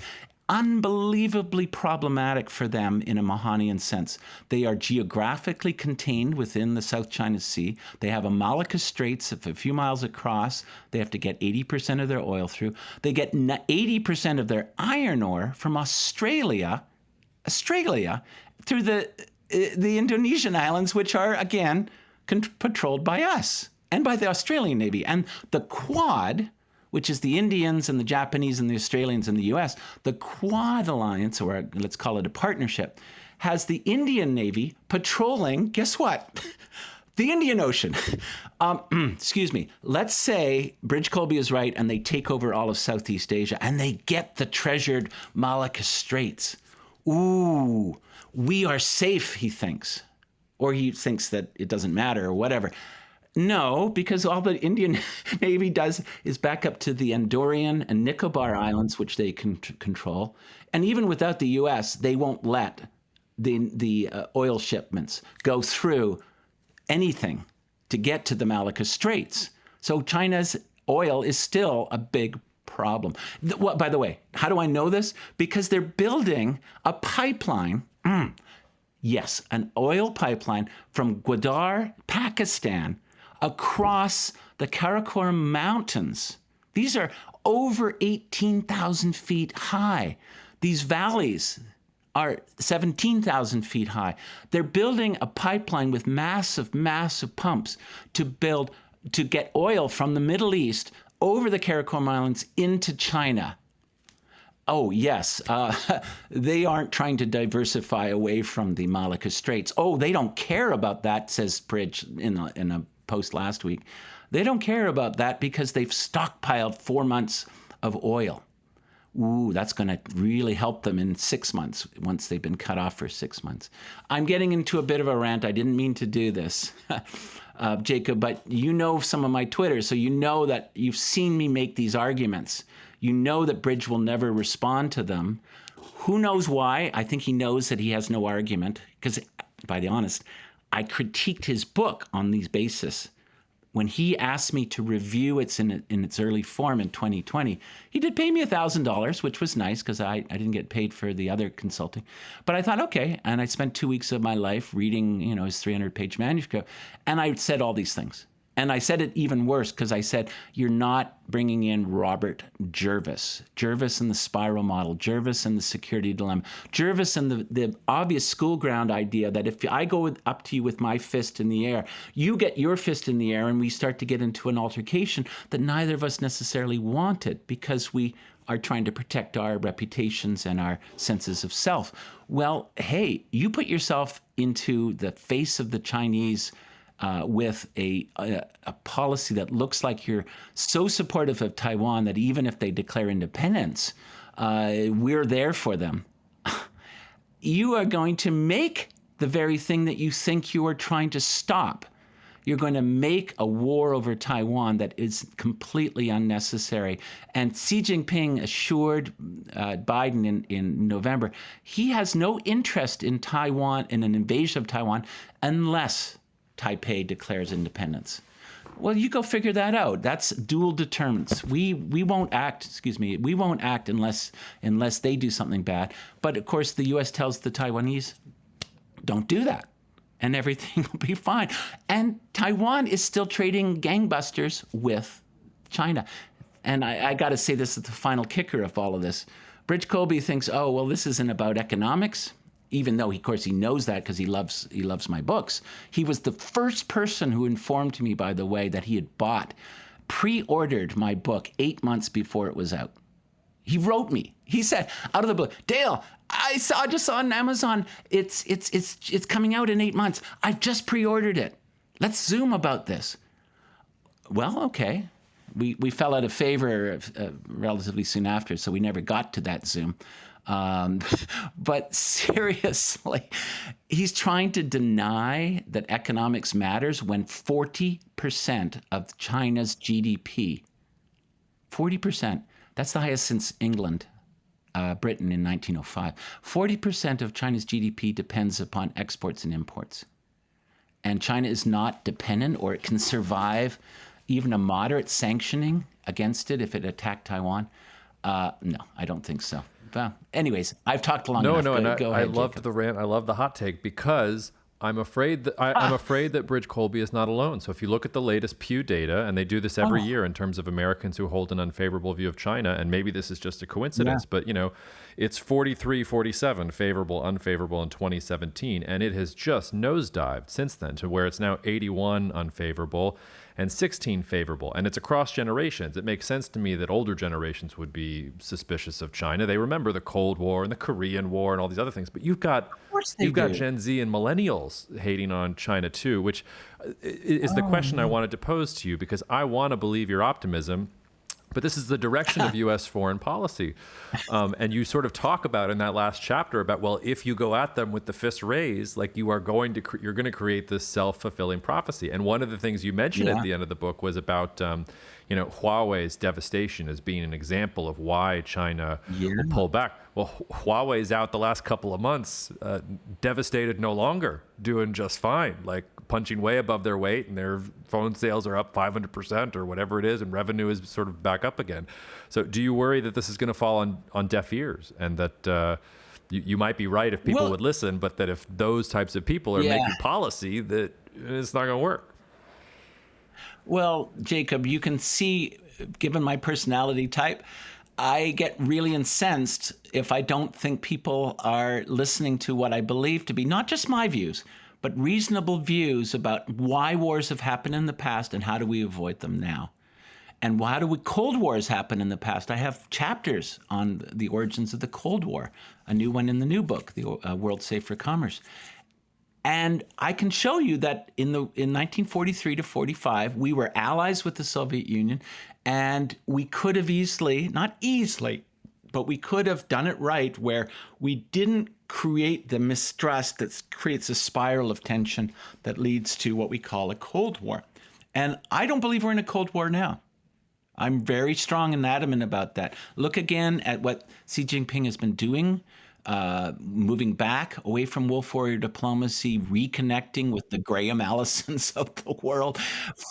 unbelievably problematic for them in a Mahanian sense. They are geographically contained within the South China Sea. They have a Malacca Straits of a few miles across. They have to get 80% of their oil through. They get 80% of their iron ore from Australia through the Indonesian islands, which are, again, patrolled by us and by the Australian Navy. And the Quad, which is the Indians and the Japanese and the Australians and the U.S., the Quad Alliance, or let's call it a partnership, has the Indian Navy patrolling, guess what? The Indian Ocean. Excuse me. Let's say Bridge Colby is right and they take over all of Southeast Asia and they get the treasured Malacca Straits. Ooh, we are safe, he thinks. Or he thinks that it doesn't matter or whatever. No, because all the Indian Navy does is back up to the Andorran and Nicobar Islands, which they can control. And even without the U.S., they won't let the oil shipments go through anything to get to the Malacca Straits. So China's oil is still a big problem. By the way, how do I know this? Because they're building a pipeline. Yes, an oil pipeline from Gwadar, Pakistan, across the Karakoram Mountains. These are over 18,000 feet high. These valleys are 17,000 feet high. They're building a pipeline with massive pumps to get oil from the Middle East over the Karakoram Islands into China. Oh, yes. They aren't trying to diversify away from the Malacca Straits. Oh, they don't care about that, says Bridge in a post last week. They don't care about that because they've stockpiled 4 months of oil. Ooh, that's going to really help them in 6 months, once they've been cut off for 6 months. I'm getting into a bit of a rant. I didn't mean to do this, Jacob, but you know some of my Twitter, so you know that you've seen me make these arguments. You know that Bridge will never respond to them. Who knows why? I think he knows that he has no argument, because, by the honest, I critiqued his book on these bases. When he asked me to review it in its early form in 2020, he did pay me $1,000, which was nice because I didn't get paid for the other consulting. But I thought, okay, and I spent 2 weeks of my life reading, his 300-page manuscript, and I said all these things. And I said it even worse because I said, you're not bringing in Robert Jervis. Jervis and the spiral model, Jervis and the security dilemma, Jervis and the obvious school ground idea that if I go up to you with my fist in the air, you get your fist in the air and we start to get into an altercation that neither of us necessarily wanted because we are trying to protect our reputations and our senses of self. Well, hey, you put yourself into the face of the Chinese with a policy that looks like you're so supportive of Taiwan that even if they declare independence, we're there for them. You are going to make the very thing that you think you are trying to stop. You're going to make a war over Taiwan that is completely unnecessary. And Xi Jinping assured Biden in November, he has no interest in Taiwan, in an invasion of Taiwan, unless Taipei declares independence. Well, you go figure that out. That's dual deterrence. We won't act. We won't act unless they do something bad. But of course, the U.S. tells the Taiwanese, don't do that, and everything will be fine. And Taiwan is still trading gangbusters with China. And I got to say, this is the final kicker of all of this. Bridge Colby thinks, oh well, this isn't about economics. Even though, of course, he knows that because he loves my books. He was the first person who informed me, by the way, that he had pre-ordered my book 8 months before it was out. He wrote me. He said, out of the blue, Dale, I just saw on Amazon, it's coming out in 8 months. I've just pre-ordered it. Let's Zoom about this. Well, okay. We fell out of favor relatively soon after, so we never got to that Zoom. But seriously, he's trying to deny that economics matters when 40% of China's GDP, 40%, that's the highest since England, Britain in 1905. 40% of China's GDP depends upon exports and imports. And China is not dependent, or it can survive even a moderate sanctioning against it if it attacked Taiwan. No, I don't think so. Well, anyways, I've talked long enough. No, go ahead, I loved the rant. I love the hot take because I'm afraid that I'm afraid that Bridge Colby is not alone. So if you look at the latest Pew data, and they do this every year in terms of Americans who hold an unfavorable view of China, and maybe this is just a coincidence, but it's 43-47 favorable, unfavorable in 2017, and it has just nosedived since then to where it's now 81 unfavorable and 16 favorable. And it's across generations. It makes sense to me that older generations would be suspicious of China. They remember the Cold War and the Korean War and all these other things. But you've got Gen Z and millennials hating on China too, which is the question I wanted to pose to you, because I want to believe your optimism. But this is the direction of U.S. foreign policy. And you sort of talk about in that last chapter about, well, if you go at them with the fist raised, like you're going to create this self-fulfilling prophecy. And one of the things you mentioned at the end of the book was about, Huawei's devastation as being an example of why China will pull back. Well, Huawei's out the last couple of months, devastated no longer, doing just fine. Like punching way above their weight, and their phone sales are up 500% or whatever it is, and revenue is sort of back up again. So do you worry that this is going to fall on deaf ears, and that you might be right if people would listen, but that if those types of people are making policy, that it's not going to work? Well, Jacob, you can see, given my personality type, I get really incensed if I don't think people are listening to what I believe to be not just my views, but reasonable views about why wars have happened in the past and how do we avoid them now. And why do Cold Wars happen in the past? I have chapters on the origins of the Cold War, a new one in the new book, The World Safe for Commerce. And I can show you that in 1943 to 45, we were allies with the Soviet Union, and we could have easily, not easily, but we could have done it right, where we didn't create the mistrust that creates a spiral of tension that leads to what we call a Cold War. And I don't believe we're in a Cold War now. I'm very strong and adamant about that. Look again at what Xi Jinping has been doing, moving back away from wolf warrior diplomacy, reconnecting with the Graham Allisons of the world,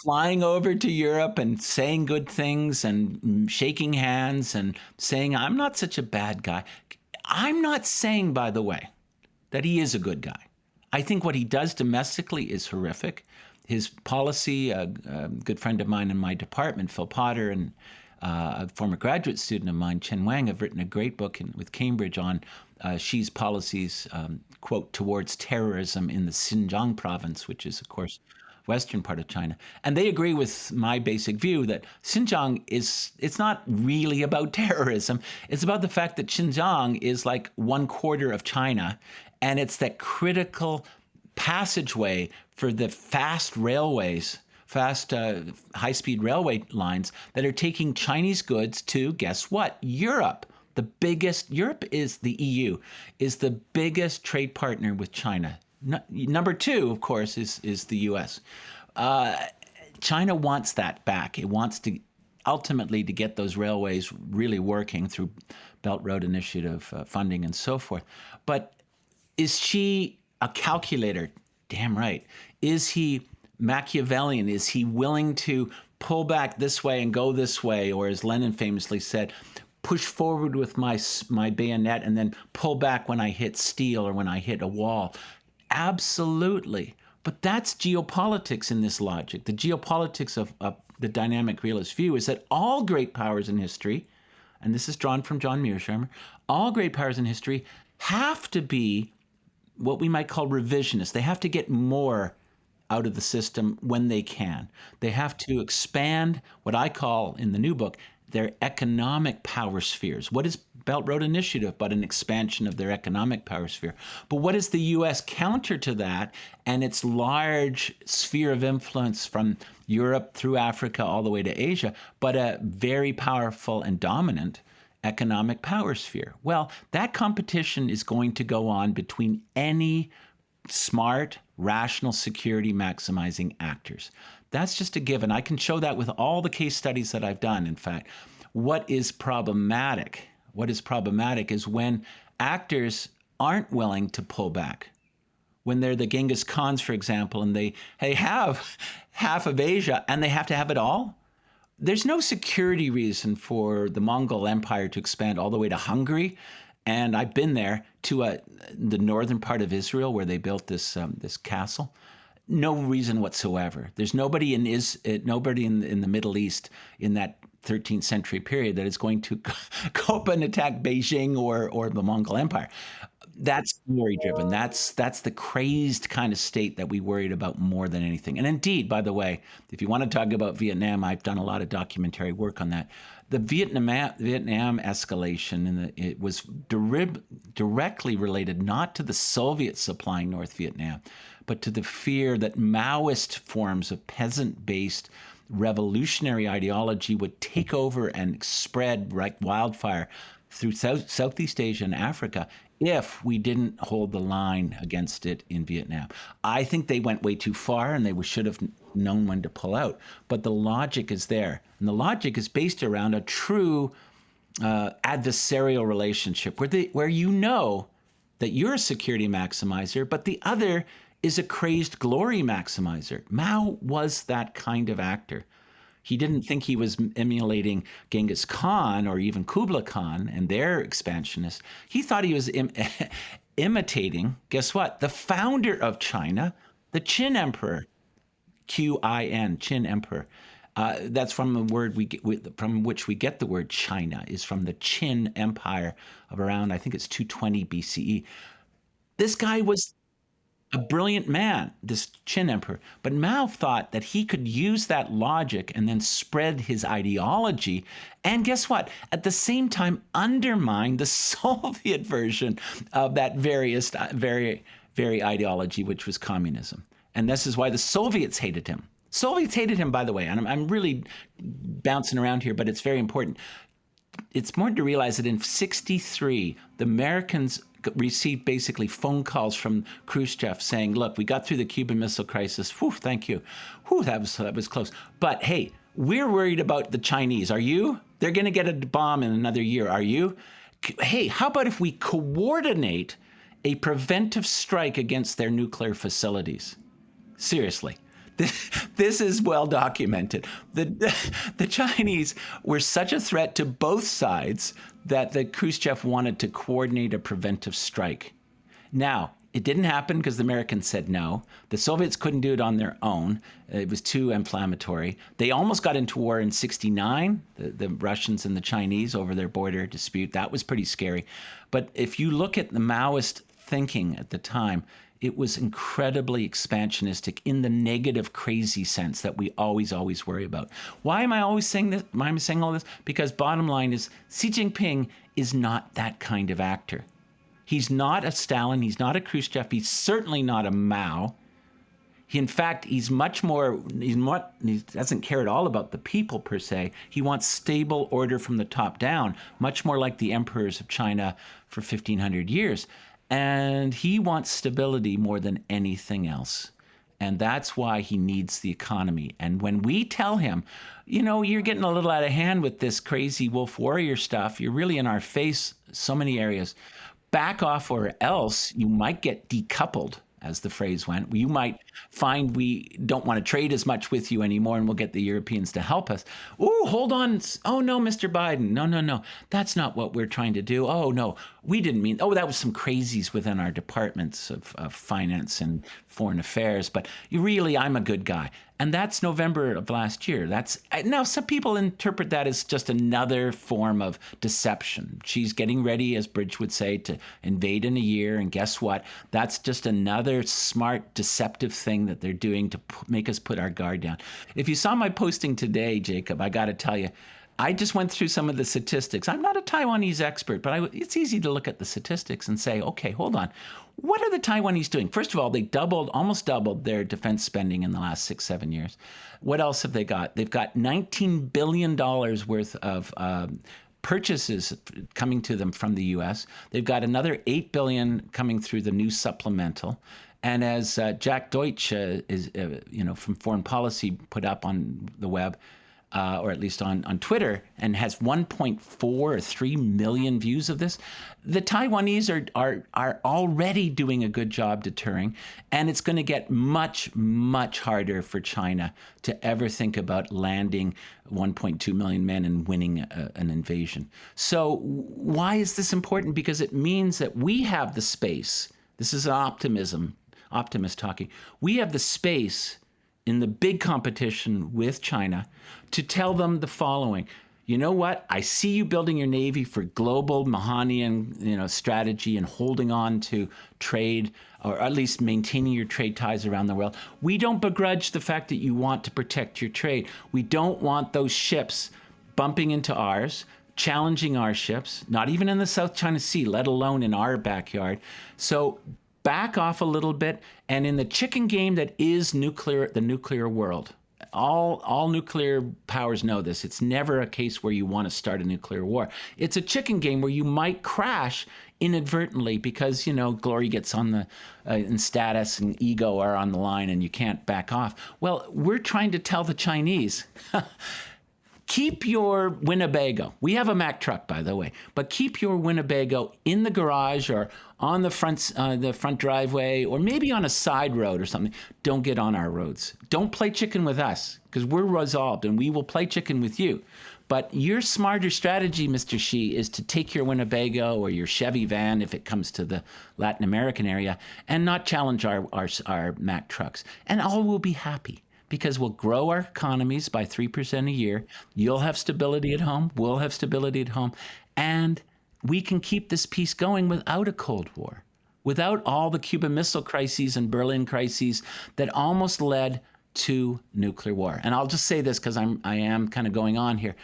flying over to Europe and saying good things and shaking hands and saying, I'm not such a bad guy. I'm not saying, by the way, that he is a good guy. I think what he does domestically is horrific. His policy, a good friend of mine in my department, Phil Potter, and a former graduate student of mine, Chen Wang, have written a great book with Cambridge on Xi's policies, quote, towards terrorism in the Xinjiang province, which is, of course, western part of China. And they agree with my basic view that Xinjiang it's not really about terrorism. It's about the fact that Xinjiang is like 1/4 of China, and it's that critical passageway for the fast railways, high-speed railway lines that are taking Chinese goods to, guess what, Europe. Europe is the EU, is the biggest trade partner with China. Number 2, of course, is the U.S. China wants that back. It wants to ultimately to get those railways really working through Belt Road Initiative funding and so forth. But is Xi a calculator? Damn right. Is he Machiavellian? Is he willing to pull back this way and go this way? Or as Lenin famously said, push forward with my bayonet and then pull back when I hit steel or when I hit a wall? Absolutely. But that's geopolitics in this logic. The geopolitics of the dynamic realist view is that all great powers in history, and this is drawn from John Mearsheimer, all great powers in history have to be what we might call revisionist. They have to get more out of the system when they can. They have to expand what I call in the new book their economic power spheres. What is Belt Road Initiative but an expansion of their economic power sphere? But what is the U.S. counter to that and its large sphere of influence from Europe through Africa all the way to Asia, but a very powerful and dominant economic power sphere? Well, that competition is going to go on between any smart, rational, security maximizing actors. That's just a given. I can show that with all the case studies that I've done, in fact. What is problematic is when actors aren't willing to pull back. When they're the Genghis Khans, for example, and they have half of Asia and they have to have it all. There's no security reason for the Mongol Empire to expand all the way to Hungary. And I've been there to the northern part of Israel where they built this castle. No reason whatsoever. There's nobody in the Middle East in that 13th century period that is going to go up and attack Beijing or the Mongol Empire. That's worry driven. That's the crazed kind of state that we worried about more than anything. And indeed, by the way, if you want to talk about Vietnam, I've done a lot of documentary work on that. The Vietnam escalation it was directly related not to the Soviets supplying North Vietnam, but to the fear that Maoist forms of peasant-based revolutionary ideology would take over and spread like wildfire through Southeast Asia and Africa if we didn't hold the line against it in Vietnam. I think they went way too far and they should have known when to pull out. But the logic is there. And the logic is based around a true adversarial relationship where you know that you're a security maximizer, but the other is a crazed glory maximizer. Mao was that kind of actor. He didn't think he was emulating Genghis Khan or even Kublai Khan and their expansionists. He thought he was imitating, guess what? The founder of China, the Qin Emperor, Qin, Qin Emperor. That's from the word from which we get the word China, is from the Qin Empire of around, I think it's 220 BCE. This guy was a brilliant man, this Qin emperor. But Mao thought that he could use that logic and then spread his ideology. And guess what? At the same time, undermine the Soviet version of that very ideology, which was communism. And this is why the Soviets hated him. Soviets hated him, by the way. And I'm really bouncing around here, but it's very important. It's important to realize that in 1963, the Americans received basically phone calls from Khrushchev saying, look, we got through the Cuban Missile Crisis. Whew, thank you. Whew, that was close. But hey, we're worried about the Chinese. Are you? They're going to get a bomb in another year. Are you? Hey, how about if we coordinate a preventive strike against their nuclear facilities? Seriously. This is well documented. The Chinese were such a threat to both sides that the Khrushchev wanted to coordinate a preventive strike. Now, it didn't happen because the Americans said no. The Soviets couldn't do it on their own. It was too inflammatory. They almost got into war in 1969, the Russians and the Chinese over their border dispute. That was pretty scary. But if you look at the Maoist thinking at the time, it was incredibly expansionistic in the negative, crazy sense that we always worry about. Why am I always saying this? Why am I saying all this? Because bottom line is Xi Jinping is not that kind of actor. He's not a Stalin. He's not a Khrushchev. He's certainly not a Mao. In fact, he doesn't care at all about the people per se. He wants stable order from the top down, much more like the emperors of China for 1,500 years. And he wants stability more than anything else. And that's why he needs the economy. And when we tell him, you're getting a little out of hand with this crazy wolf warrior stuff, you're really in our face so many areas, back off or else you might get decoupled, as the phrase went. You might find we don't want to trade as much with you anymore and we'll get the Europeans to help us. Oh, hold on. Oh, no, Mr. Biden. No. That's not what we're trying to do. Oh, no, we didn't mean. Oh, that was some crazies within our departments of finance and foreign affairs. But I'm a good guy. And that's November of last year. Now, some people interpret that as just another form of deception. She's getting ready, as Bridge would say, to invade in a year. And guess what? That's just another smart, deceptive thing that they're doing to make us put our guard down. If you saw my posting today, Jacob, I got to tell you, I just went through some of the statistics. I'm not a Taiwanese expert, but it's easy to look at the statistics and say, okay, hold on. What are the Taiwanese doing? First of all, they almost doubled their defense spending in the last 6-7 years. What else have they got? They've got $19 billion worth of purchases coming to them from the U.S. They've got another $8 billion coming through the new supplemental. And as Jack Deutsch from Foreign Policy put up on the web, or at least on Twitter, and has 1.4 or 3 million views of this. The Taiwanese are already doing a good job deterring, and it's going to get much, much harder for China to ever think about landing 1.2 million men and winning an invasion. So why is this important? Because it means that we have the space. This is optimist talking. We have the space in the big competition with China to tell them the following. You know what? I see you building your Navy for global Mahanian, strategy and holding on to trade, or at least maintaining your trade ties around the world. We don't begrudge the fact that you want to protect your trade. We don't want those ships bumping into ours, challenging our ships, not even in the South China Sea, let alone in our backyard. So back off a little bit, and in the chicken game that is the nuclear world, all nuclear powers know this. It's never a case where you want to start a nuclear war. It's a chicken game where you might crash inadvertently because, glory gets on the, and status and ego are on the line and you can't back off. Well, we're trying to tell the Chinese, Keep your Winnebago. We have a Mack truck, by the way, but keep your Winnebago in the garage or on the front driveway, or maybe on a side road or something. Don't get on our roads. Don't play chicken with us, because we're resolved and we will play chicken with you. But your smarter strategy, Mr. Xi, is to take your Winnebago or your Chevy van, if it comes to the Latin American area, and not challenge our Mack trucks. And all will be happy, because we'll grow our economies by 3% a year. You'll have stability at home. We'll have stability at home. And we can keep this peace going without a Cold War, without all the Cuban Missile crises and Berlin crises that almost led to nuclear war. And I'll just say this, because I am kind of going on here.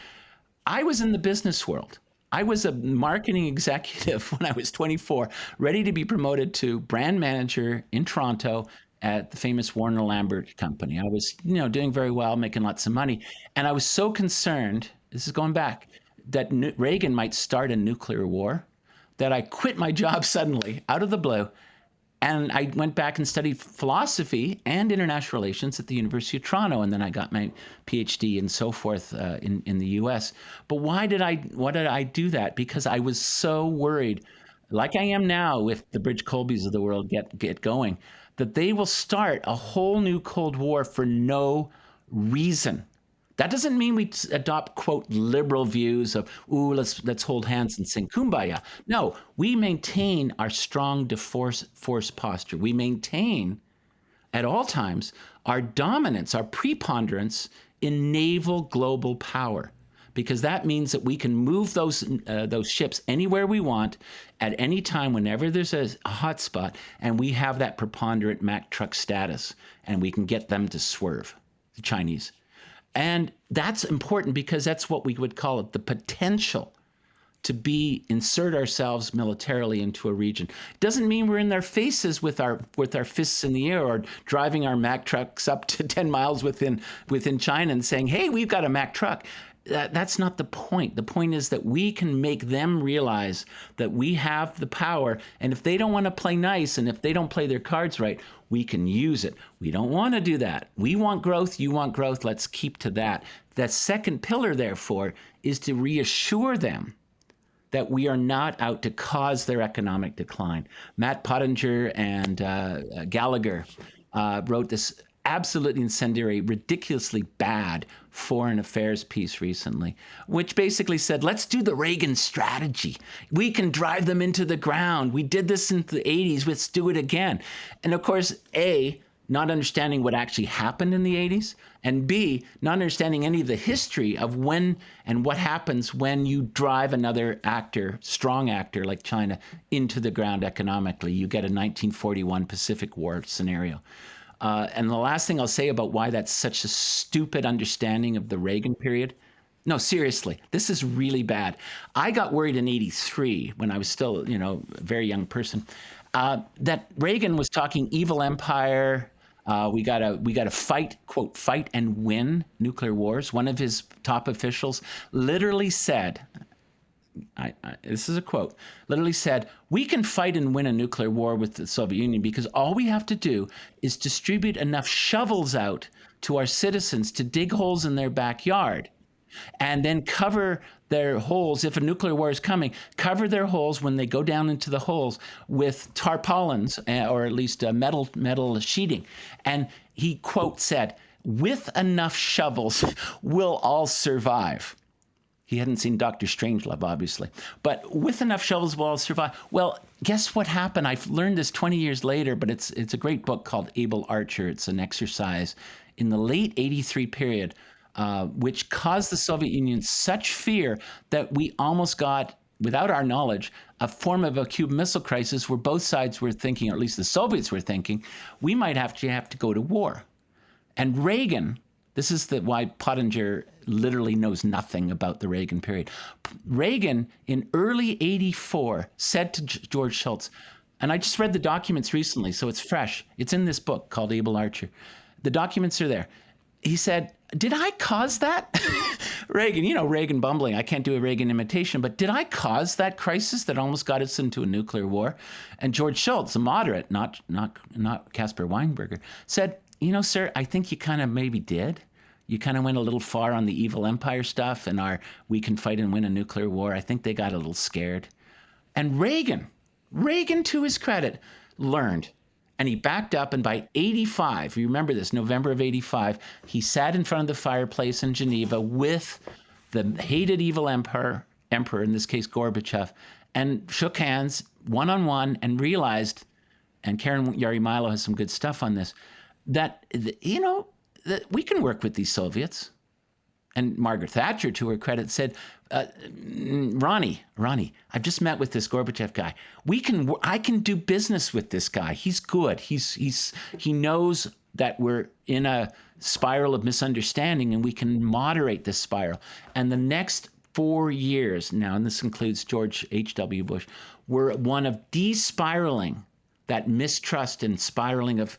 I was in the business world. I was a marketing executive when I was 24, ready to be promoted to brand manager in Toronto at the famous Warner Lambert company. I was, doing very well, making lots of money. And I was so concerned, this is going back, that Reagan might start a nuclear war, that I quit my job suddenly out of the blue. And I went back and studied philosophy and international relations at the University of Toronto, and then I got my PhD and so forth in the U.S. But why did I do that? Because I was so worried, like I am now, if the Bridge Colbys of the world get going, that they will start a whole new Cold War for no reason. That doesn't mean we adopt, quote, liberal views of, let's hold hands and sing Kumbaya. No, we maintain our strong force posture. We maintain at all times our dominance, our preponderance in naval global power, because that means that we can move those ships anywhere we want at any time, whenever there's a hot spot, and we have that preponderant Mack truck status, and we can get them to swerve, the Chinese. And that's important, because that's what we would call it, the potential to insert ourselves militarily into a region. It doesn't mean we're in their faces with our fists in the air, or driving our Mack trucks up to 10 miles within China and saying, hey, we've got a Mack truck. That's not the point. The point is that we can make them realize that we have the power, and if they don't want to play nice, and if they don't play their cards right, we can use it. We don't want to do that. We want growth. You want growth. Let's keep to that. That second pillar, therefore, is to reassure them that we are not out to cause their economic decline. Matt Pottinger and Gallagher wrote this absolutely incendiary, ridiculously bad foreign affairs piece recently, which basically said, let's do the Reagan strategy. We can drive them into the ground. We did this in the 80s. Let's do it again. And of course, A, not understanding what actually happened in the 80s, and B, not understanding any of the history of when and what happens when you drive another actor, strong actor like China, into the ground economically. You get a 1941 Pacific War scenario. And the last thing I'll say about why that's such a stupid understanding of the Reagan period. No, seriously, this is really bad. I got worried in '83 when I was still, a very young person, that Reagan was talking evil empire. We gotta fight, quote, fight and win nuclear wars. One of his top officials literally said, this is a quote, literally said, we can fight and win a nuclear war with the Soviet Union because all we have to do is distribute enough shovels out to our citizens to dig holes in their backyard, and then cover their holes. If a nuclear war is coming, cover their holes when they go down into the holes with tarpaulins, or at least metal sheeting. And he, quote, said, with enough shovels, we'll all survive. He hadn't seen Dr. Strangelove, obviously. But with enough shovels, we'll all survive. Well, guess what happened? I've learned this 20 years later, but it's a great book called Able Archer. It's an exercise in the late 83 period, which caused the Soviet Union such fear that we almost got, without our knowledge, a form of a Cuban Missile Crisis where both sides were thinking, or at least the Soviets were thinking, we might have to go to war. And Reagan, this is why Pottinger literally knows nothing about the Reagan period. Reagan, in early '84, said to George Shultz, and I just read the documents recently, so it's fresh. It's in this book called Able Archer. The documents are there. He said, did I cause that? Reagan, Reagan bumbling. I can't do a Reagan imitation, but did I cause that crisis that almost got us into a nuclear war? And George Shultz, a moderate, not Caspar Weinberger, said, sir, I think you kind of maybe did. You kind of went a little far on the evil empire stuff and we can fight and win a nuclear war. I think they got a little scared. And Reagan, to his credit, learned. And he backed up, and by 85, you remember this, November of 85, he sat in front of the fireplace in Geneva with the hated evil emperor, in this case Gorbachev, and shook hands one-on-one and realized, and Karen Yarymilo has some good stuff on this, that, that we can work with these Soviets. And Margaret Thatcher, to her credit, said, Ronnie, I've just met with this Gorbachev guy. I can do business with this guy. He's good. He knows that we're in a spiral of misunderstanding, and we can moderate this spiral. And the next 4 years now, and this includes George H.W. Bush, were one of de-spiraling that mistrust and spiraling of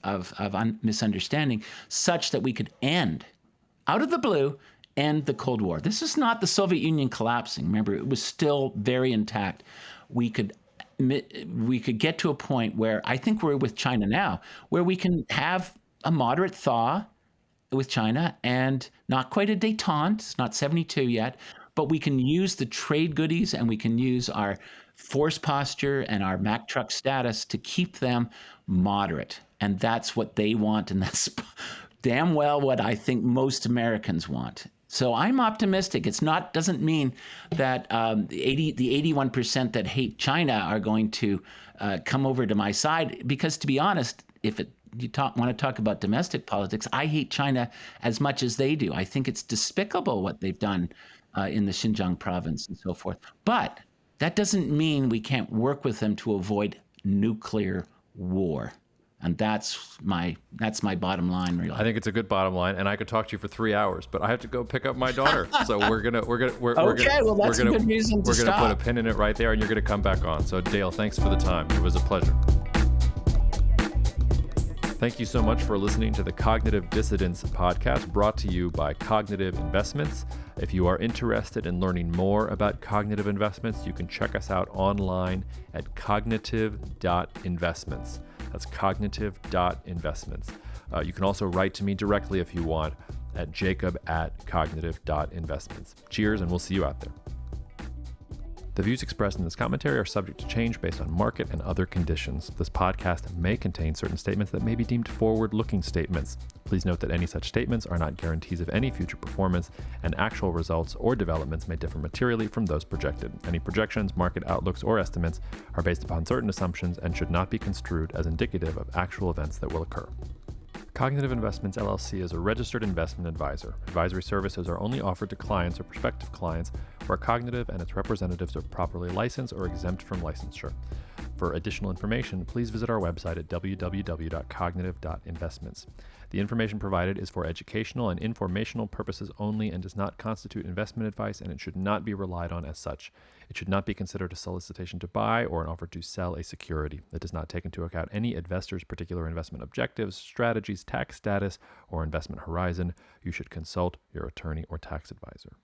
misunderstanding, such that we could end, out of the blue, end the Cold War. This is not the Soviet Union collapsing. Remember, it was still very intact. We could get to a point where, I think we're with China now, where we can have a moderate thaw with China, and not quite a détente. It's not 72 yet, but we can use the trade goodies, and we can use our force posture and our Mack truck status to keep them moderate. And that's what they want, and that's damn well what I think most Americans want. So I'm optimistic. Doesn't mean that the 81% that hate China are going to come over to my side, because, to be honest, if you want to talk about domestic politics, I hate China as much as they do. I think it's despicable what they've done in the Xinjiang province and so forth. But that doesn't mean we can't work with them to avoid nuclear war. And that's my bottom line, really. I think it's a good bottom line, and I could talk to you for 3 hours, but I have to go pick up my daughter. So we're gonna put a pin in it right there, and you're gonna come back on. So Dale, thanks for the time. It was a pleasure. Thank you so much for listening to the Cognitive Dissidence podcast, brought to you by Cognitive Investments. If you are interested in learning more about cognitive investments, you can check us out online at cognitive.investments. That's cognitive.investments. You can also write to me directly if you want at jacob@cognitive.investments. Cheers, and we'll see you out there. The views expressed in this commentary are subject to change based on market and other conditions. This podcast may contain certain statements that may be deemed forward-looking statements. Please note that any such statements are not guarantees of any future performance, and actual results or developments may differ materially from those projected. Any projections, market outlooks, or estimates are based upon certain assumptions and should not be construed as indicative of actual events that will occur. Cognitive Investments LLC is a registered investment advisor. Advisory services are only offered to clients or prospective clients where Cognitive and its representatives are properly licensed or exempt from licensure. For additional information, please visit our website at www.cognitive.investments. The information provided is for educational and informational purposes only and does not constitute investment advice, and it should not be relied on as such. It should not be considered a solicitation to buy or an offer to sell a security. It does not take into account any investor's particular investment objectives, strategies, tax status, or investment horizon. You should consult your attorney or tax advisor.